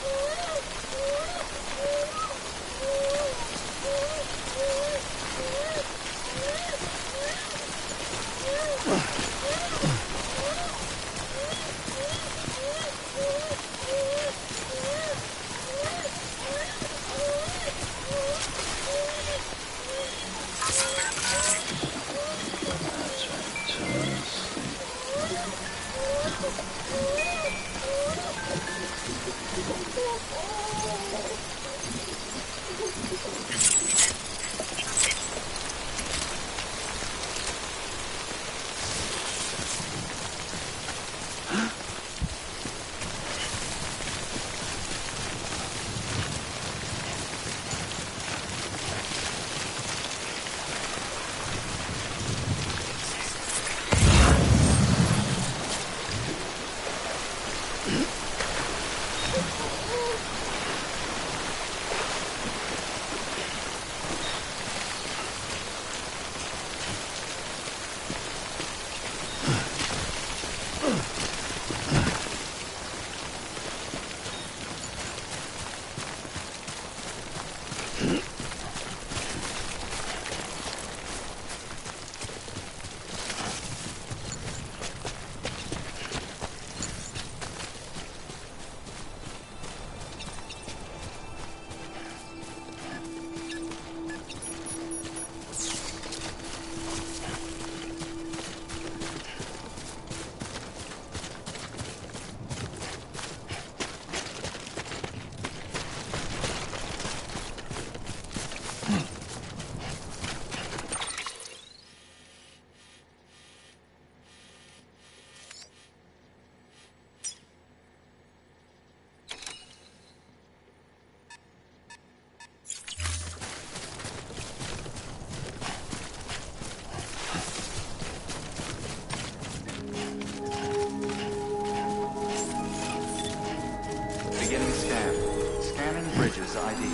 Bridges ID.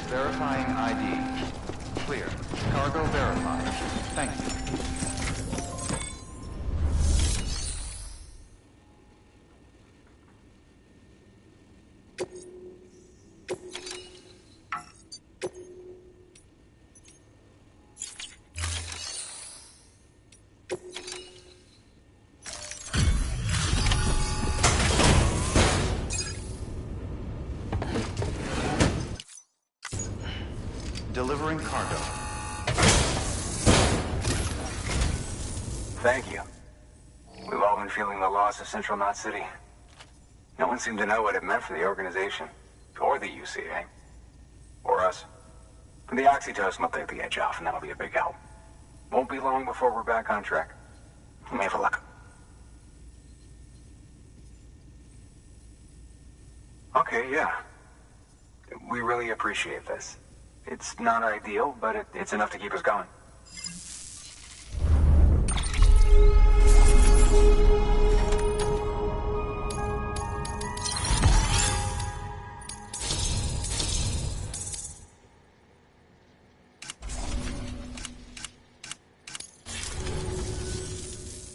Verifying ID. Clear. Cargo verified. Thank you. Delivering cargo. Thank you. We've all been feeling the loss of Central Knot City. No one seemed to know what it meant for the organization, or the UCA, or us. The oxytocin will take the edge off, and that'll be a big help. Won't be long before we're back on track. We may have a look. Okay, yeah. We really appreciate this. It's not ideal, but it's enough to keep us going.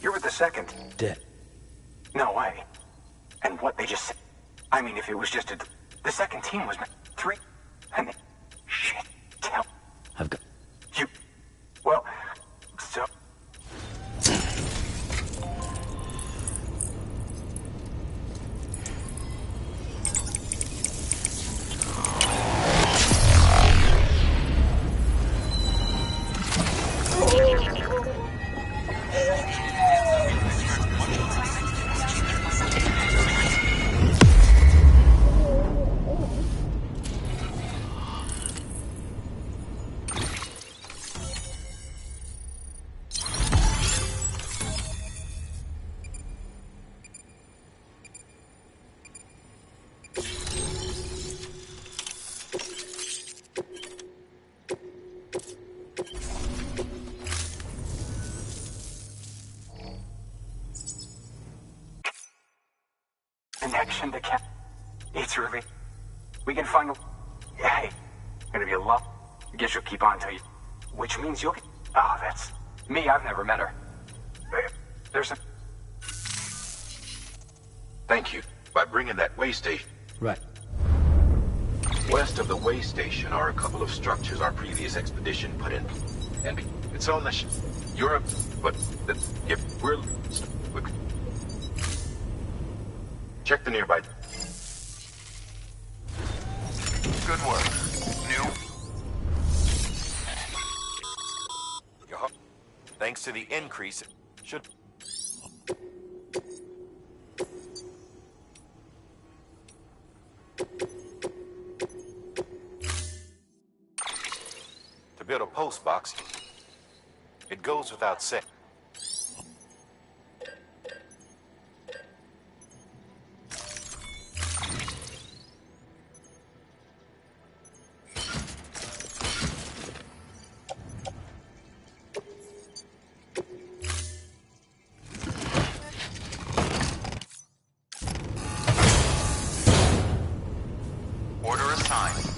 You're with the second. Dead. No way. And what they just said. I mean, if it was just the second team was 3, and they... Shit. Tell... I've got... You... Well... So... Connection to Cap. It's really... We can find a... Hey, gonna be a lot. Guess you'll keep on till you... Which means you'll... Oh, that's... Me, I've never met her. There's a... Thank you. By bringing that way station. Right. West of the way station are a couple of structures our previous expedition put in. And it's on the Europe, but if we're... Check the nearby. Good work. New. Thanks to the increase, should... To build a post box, it goes without saying. Order assigned.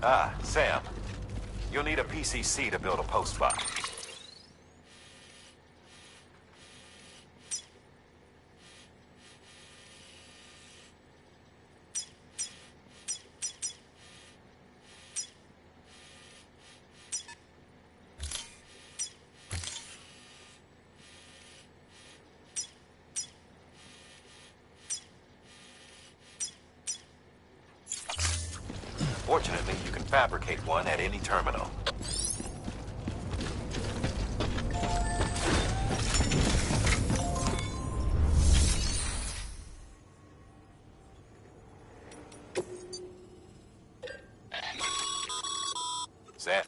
Ah, Sam. You'll need a PCC to build a post box. Fortunately, you can fabricate one at any terminal. Sam,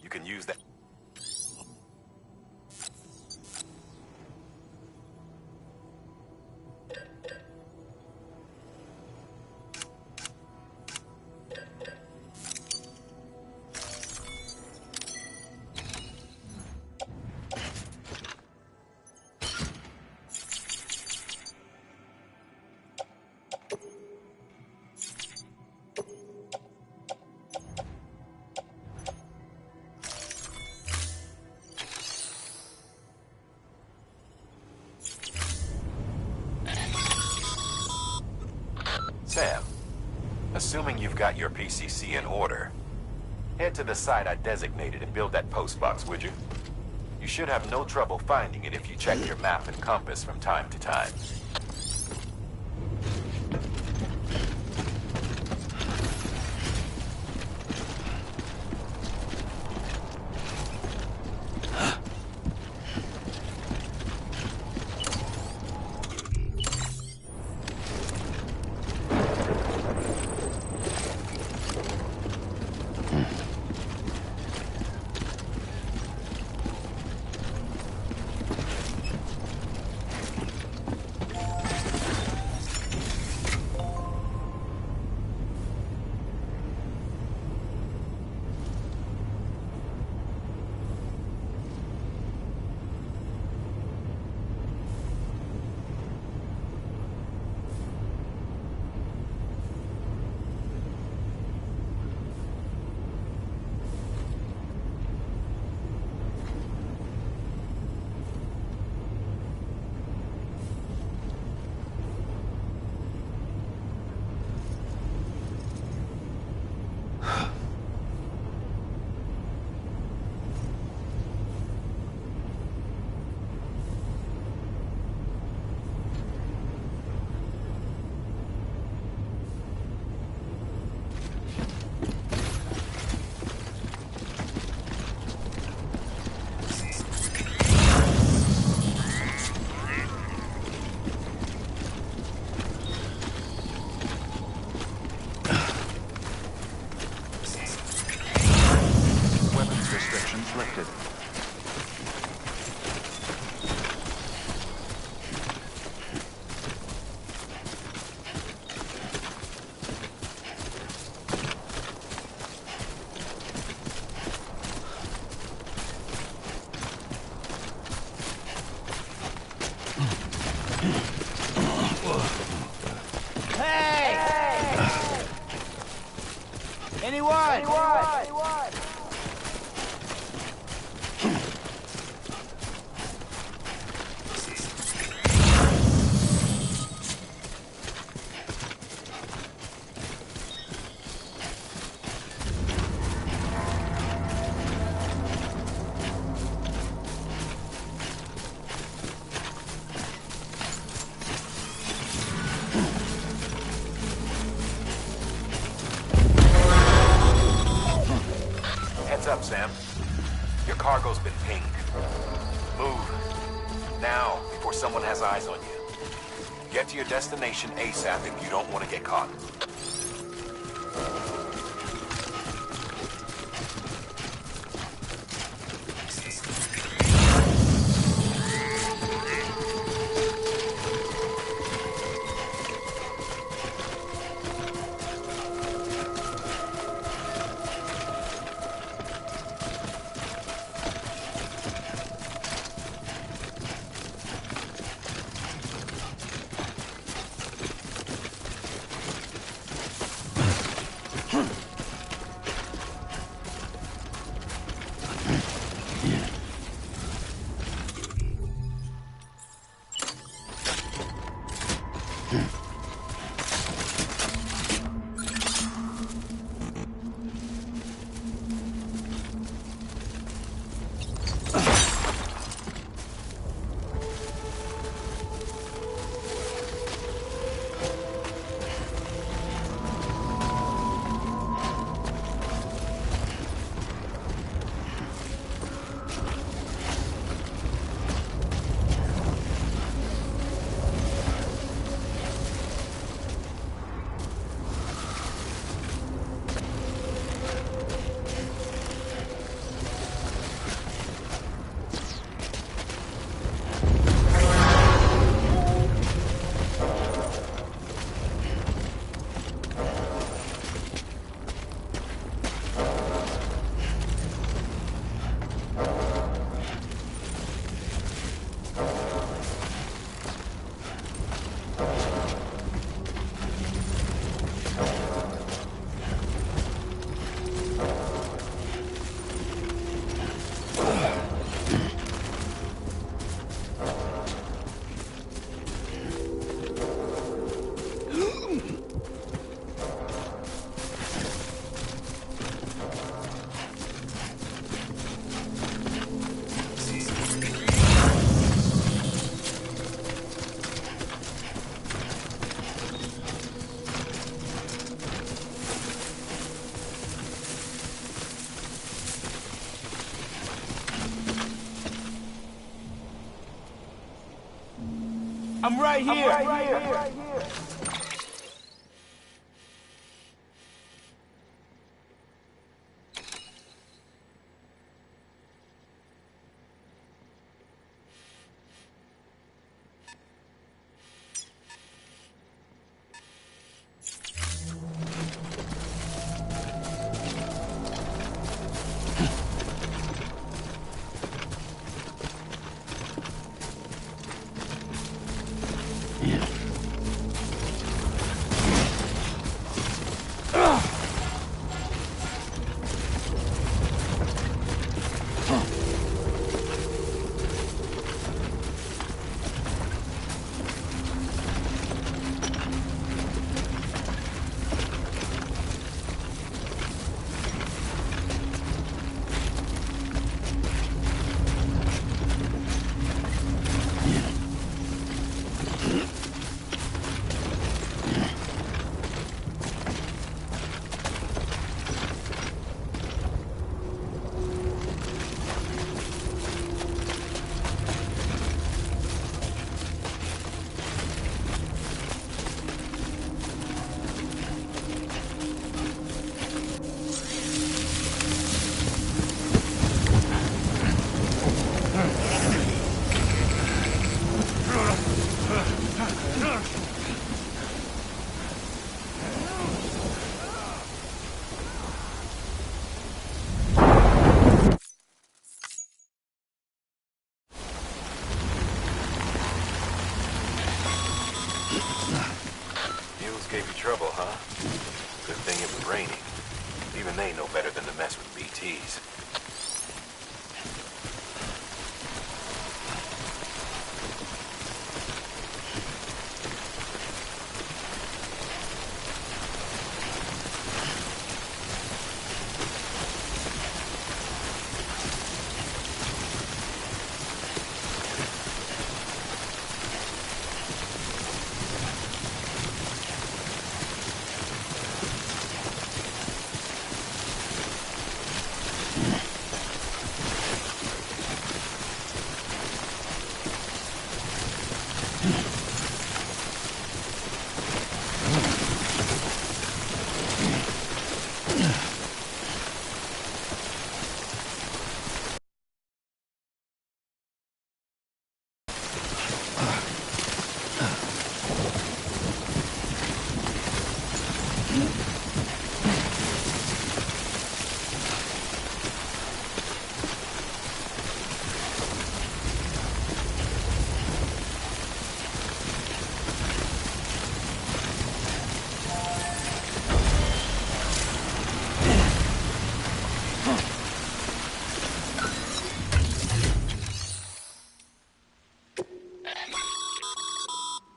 you can use that. Sam, assuming you've got your PCC in order, Head to the site I designated and build that post box, would you? You should have no trouble finding it if you check your map and compass from time to time. Lifted. Hey! Anyone? Heads up, Sam. Your cargo's been pinged. Move. Now, before someone has eyes on you. Get to your destination ASAP if you don't want to get caught. I'm right here. Gave you trouble, huh? Good thing it was raining. Even they know better than to mess with BTs.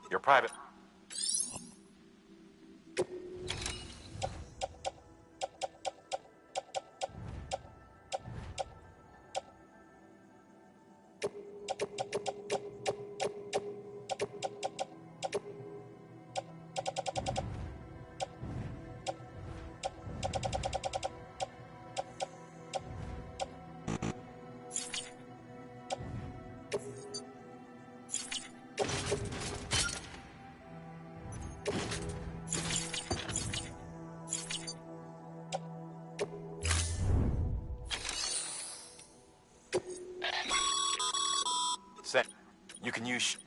You're private. You can use...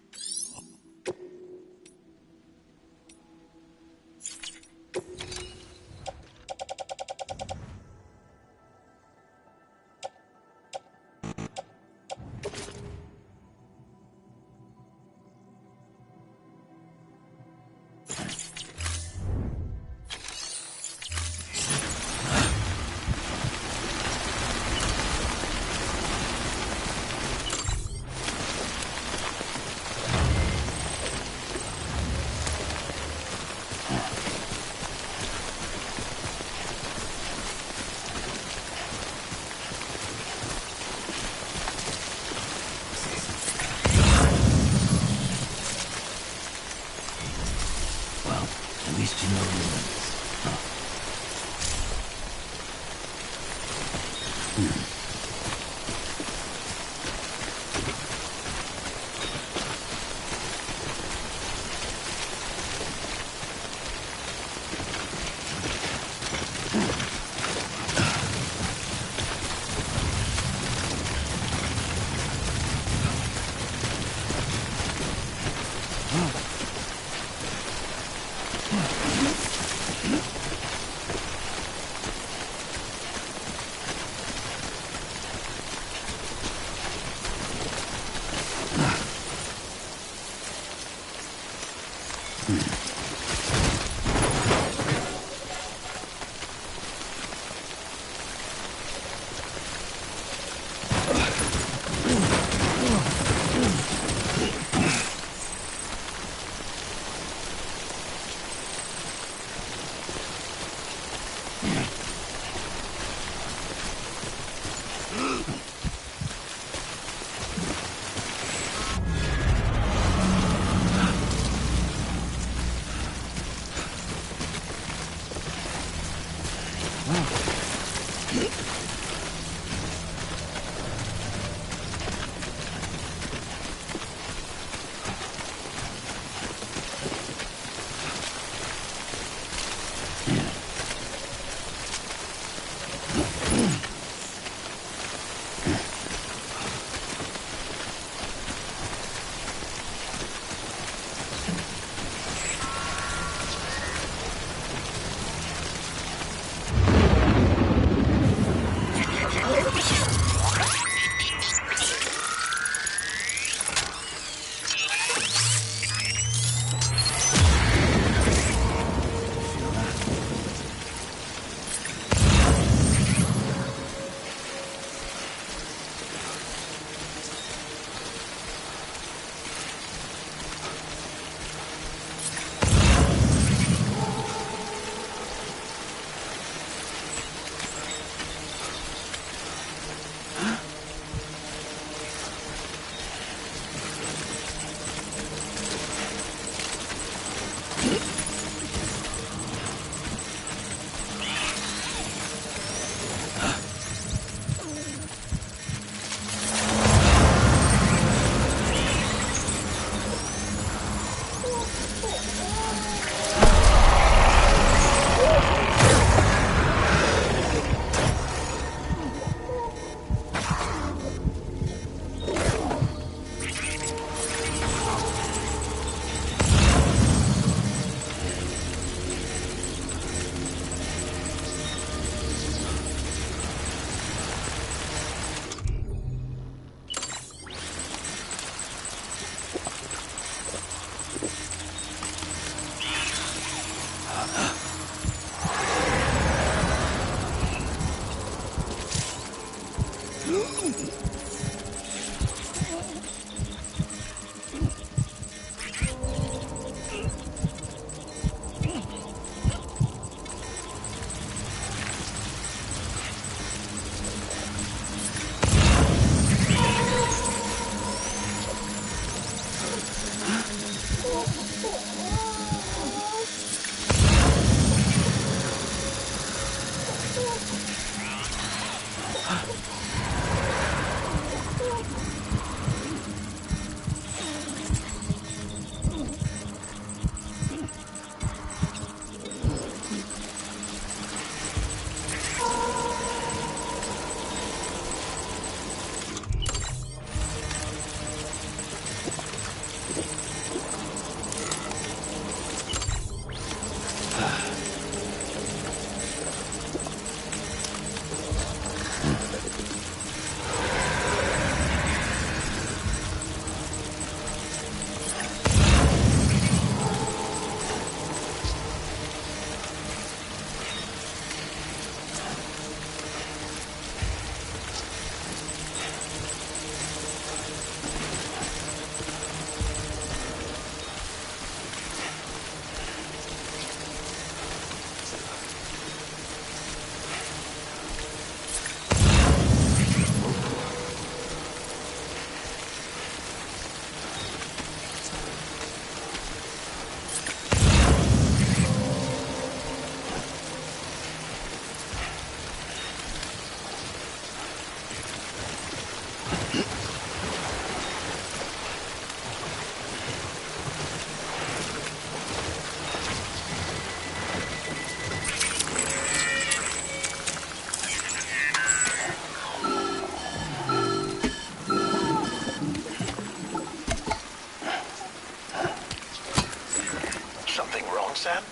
Sam?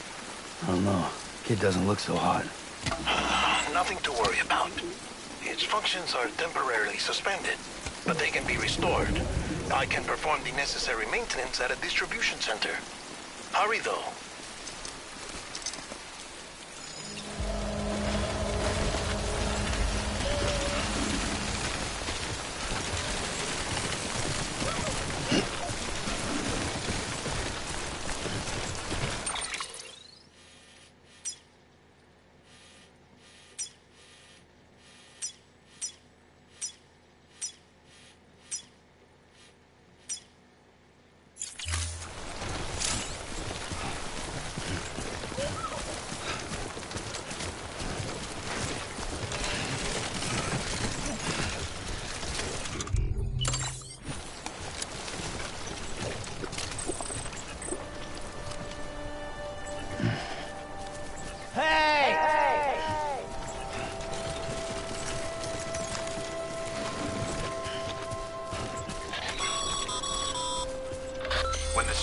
I don't know. Kid doesn't look so hot. Nothing to worry about. Its functions are temporarily suspended, but they can be restored. I can perform the necessary maintenance at a distribution center. Hurry, though.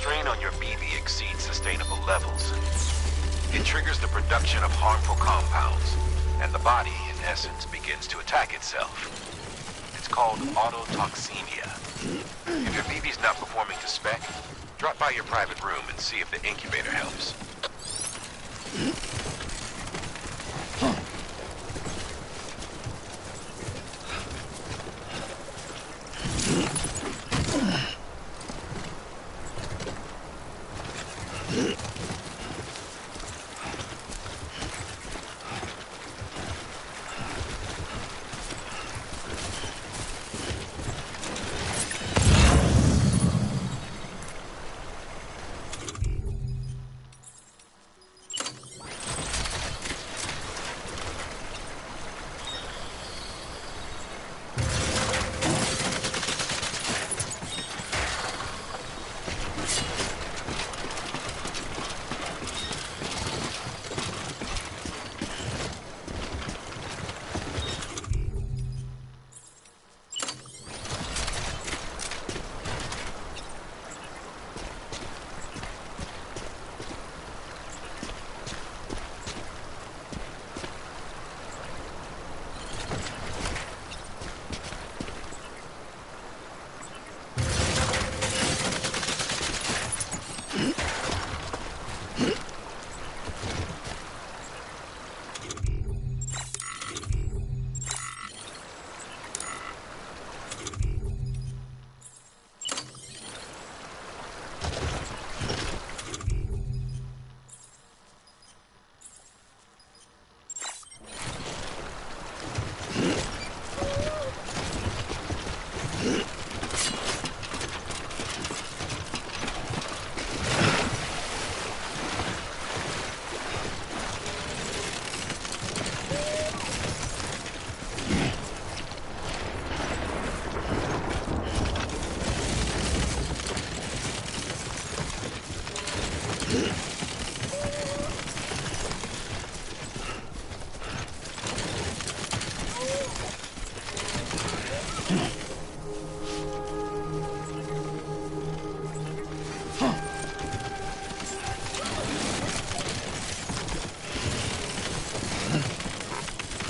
strain on your BB exceeds sustainable levels. It triggers the production of harmful compounds, and the body, in essence, begins to attack itself. It's called autotoxemia. If your BB's not performing to spec, drop by your private room and see if the incubator helps.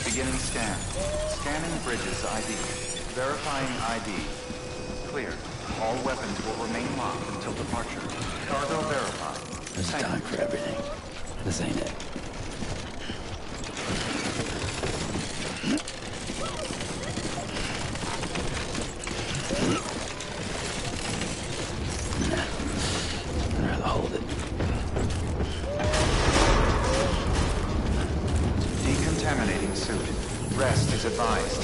Beginning scan. Scanning bridges ID. Verifying ID. Clear. All weapons will remain locked until departure. Cargo verified. There's a time for everything. This ain't it. I'd rather hold it. Decontaminating suit. Rest is advised.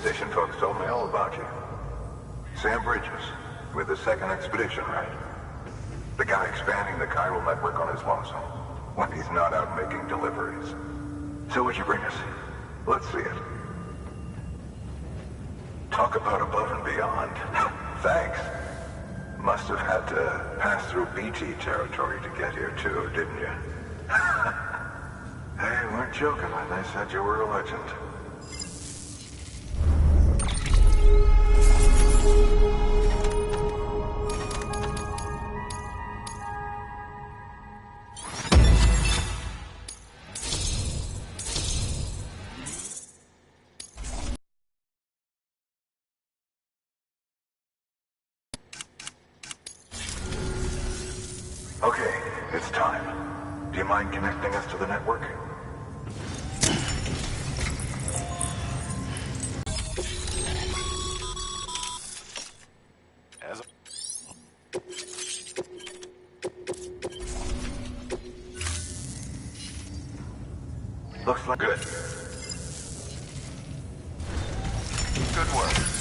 Station folks told me all about you. Sam Bridges, with the second expedition, right? The guy expanding the chiral network on his lonesome, when he's not out making deliveries. So what'd you bring us? Let's see it. Talk about above and beyond. Thanks. Must have had to pass through BT territory to get here too, didn't you? Hey, weren't joking when they said you were a legend. Okay, it's time. Do you mind connecting us to the network? Looks like good. Good work.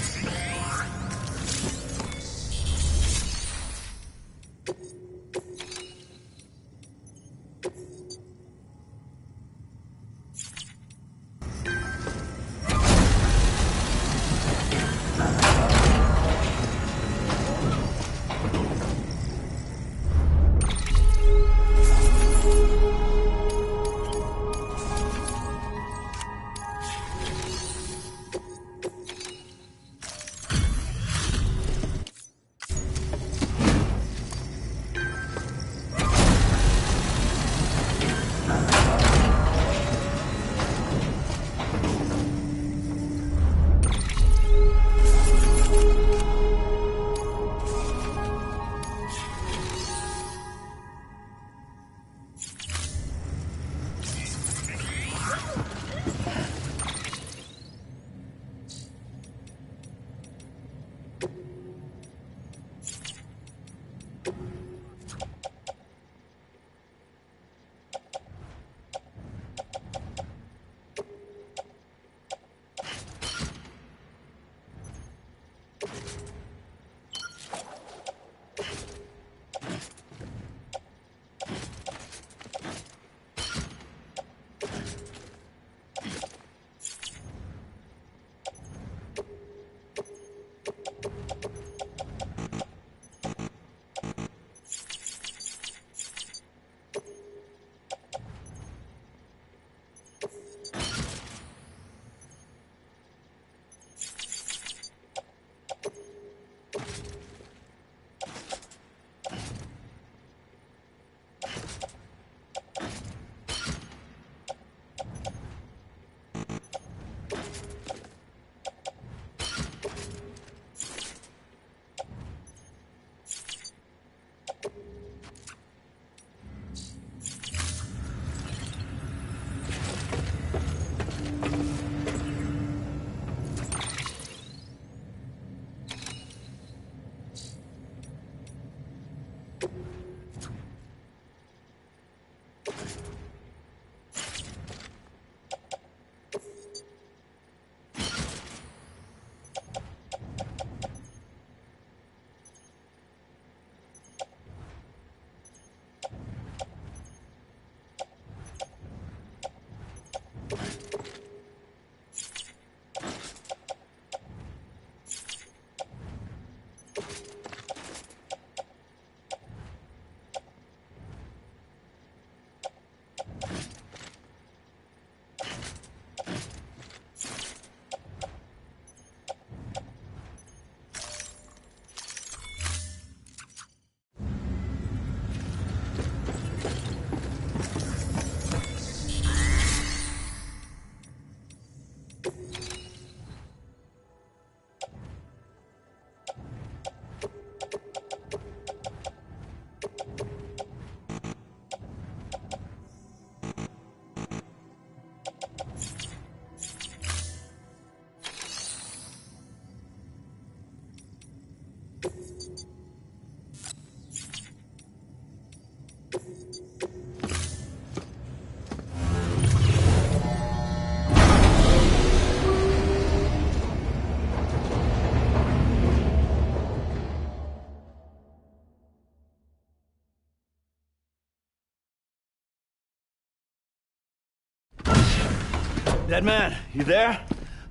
Dead man, you there?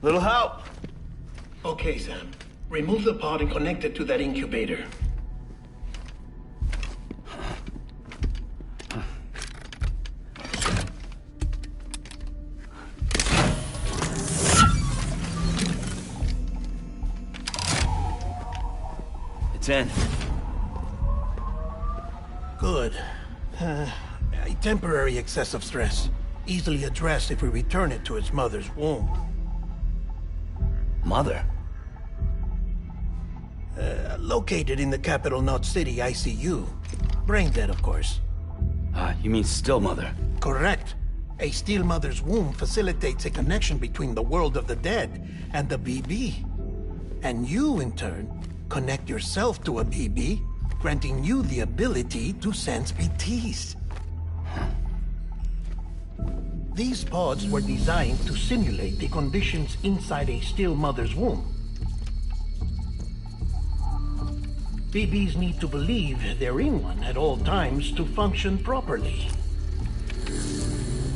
Little help? Okay, Sam. Remove the pod and connect it to that incubator. It's in. Good. A temporary excessive stress. Easily addressed if we return it to its mother's womb. Mother? Located in the capital Knot City ICU. Brain dead, of course. You mean still mother? Correct. A still mother's womb facilitates a connection between the world of the dead and the BB. And you, in turn, connect yourself to a BB, granting you the ability to sense BTs. These pods were designed to simulate the conditions inside a still mother's womb. BBs need to believe they're in one at all times to function properly.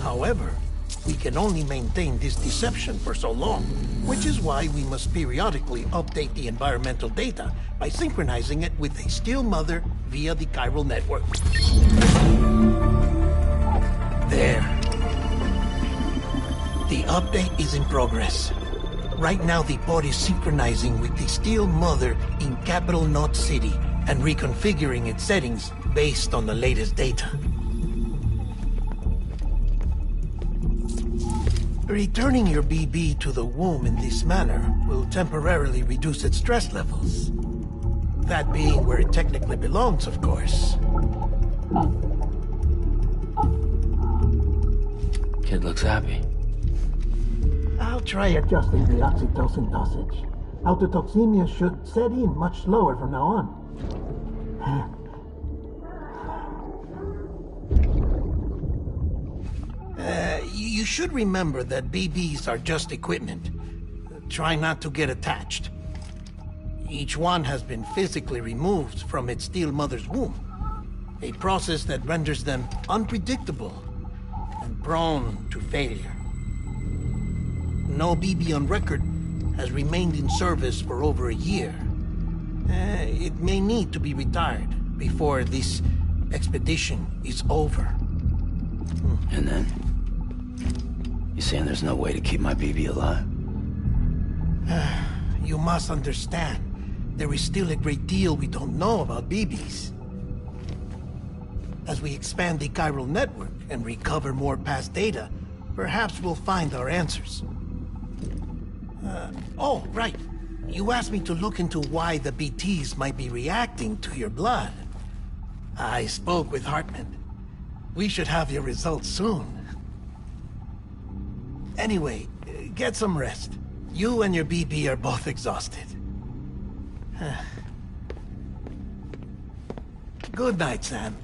However, we can only maintain this deception for so long, which is why we must periodically update the environmental data by synchronizing it with a still mother via the chiral network. There. The update is in progress. Right now, the pod is synchronizing with the still mother in Capital Knot City and reconfiguring its settings based on the latest data. Returning your BB to the womb in this manner will temporarily reduce its stress levels. That being where it technically belongs, of course. Kid looks happy. I'll try adjusting the oxytocin dosage. Autotoxemia should set in much slower from now on. You should remember that BBs are just equipment. Try not to get attached. Each one has been physically removed from its still mother's womb. A process that renders them unpredictable and prone to failure. No BB on record has remained in service for over a year. It may need to be retired before this expedition is over. And then? You saying there's no way to keep my BB alive? You must understand, there is still a great deal we don't know about BBs. As we expand the chiral network and recover more past data, perhaps we'll find our answers. Oh, right. You asked me to look into why the BTs might be reacting to your blood. I spoke with Hartman. We should have your results soon. Anyway, get some rest. You and your BB are both exhausted. Good night, Sam.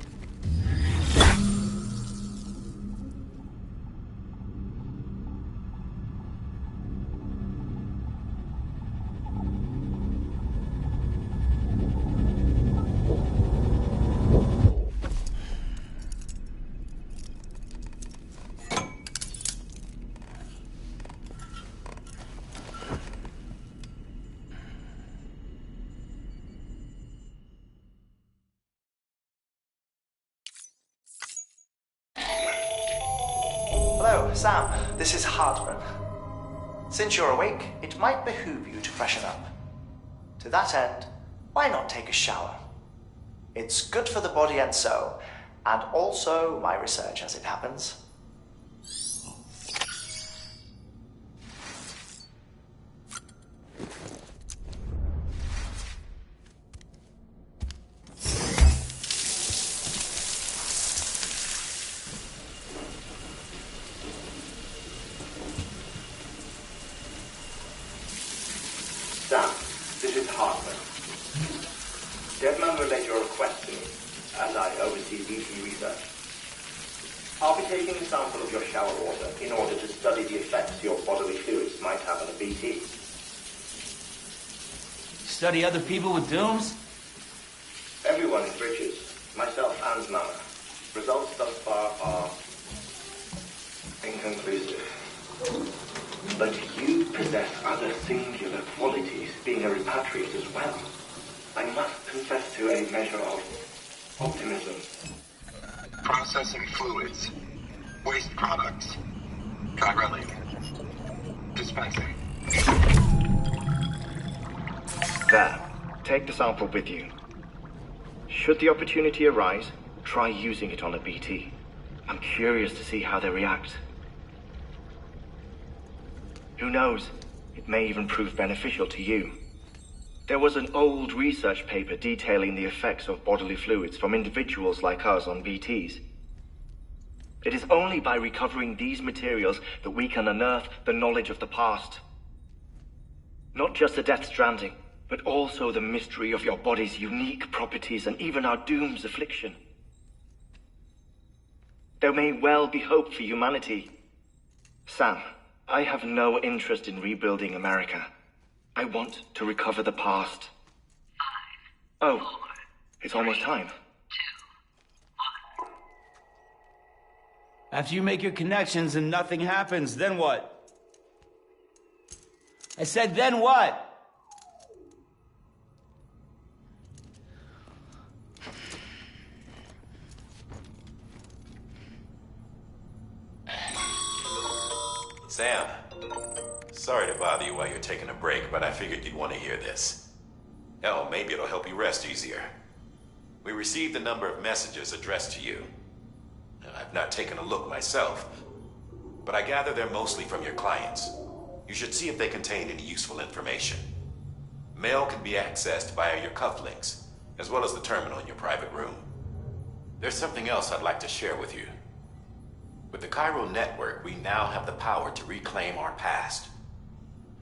Hello, Sam. This is Hartman. Since you're awake, it might behoove you to freshen up. To that end, why not take a shower? It's good for the body and soul, and also my research as it happens. Sam, this is Hartman. Deadman relayed your request to me, as I oversee BT research. I'll be taking a sample of your shower water in order to study the effects your bodily fluids might have on a BT. Study other people with dooms? Everyone in Bridges, myself and Mama. Results thus far are inconclusive. But you possess other singular qualities, being a repatriate as well. I must confess to a measure of optimism. Processing fluids. Waste products. Chirelli. Dispensing. There. Take the sample with you. Should the opportunity arise, try using it on a BT. I'm curious to see how they react. Who knows? It may even prove beneficial to you. There was an old research paper detailing the effects of bodily fluids from individuals like us on BTs. It is only by recovering these materials that we can unearth the knowledge of the past. Not just the Death Stranding, but also the mystery of your body's unique properties and even our doom's affliction. There may well be hope for humanity Sam, I have no interest in rebuilding America. I want to recover the past. 5, oh, 4, it's almost time. 2, 1. After you make your connections and nothing happens, then what? I said, then what? Sam, sorry to bother you while you're taking a break, but I figured you'd want to hear this. Hell, maybe it'll help you rest easier. We received a number of messages addressed to you. I've not taken a look myself, but I gather they're mostly from your clients. You should see if they contain any useful information. Mail can be accessed via your cufflinks, as well as the terminal in your private room. There's something else I'd like to share with you. With the Chiral Network, we now have the power to reclaim our past.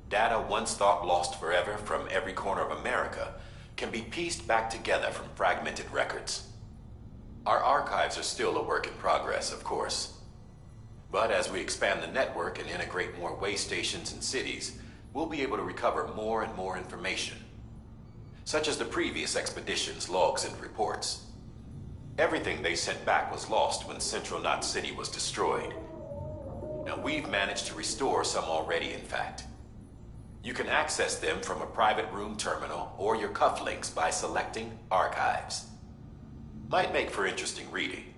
Data once thought lost forever from every corner of America can be pieced back together from fragmented records. Our archives are still a work in progress, of course. But as we expand the network and integrate more way stations and cities, we'll be able to recover more and more information, such as the previous expedition's logs and reports. Everything they sent back was lost when Central Knot City was destroyed. Now, we've managed to restore some already, in fact. You can access them from a private room terminal or your cufflinks by selecting Archives. Might make for interesting reading.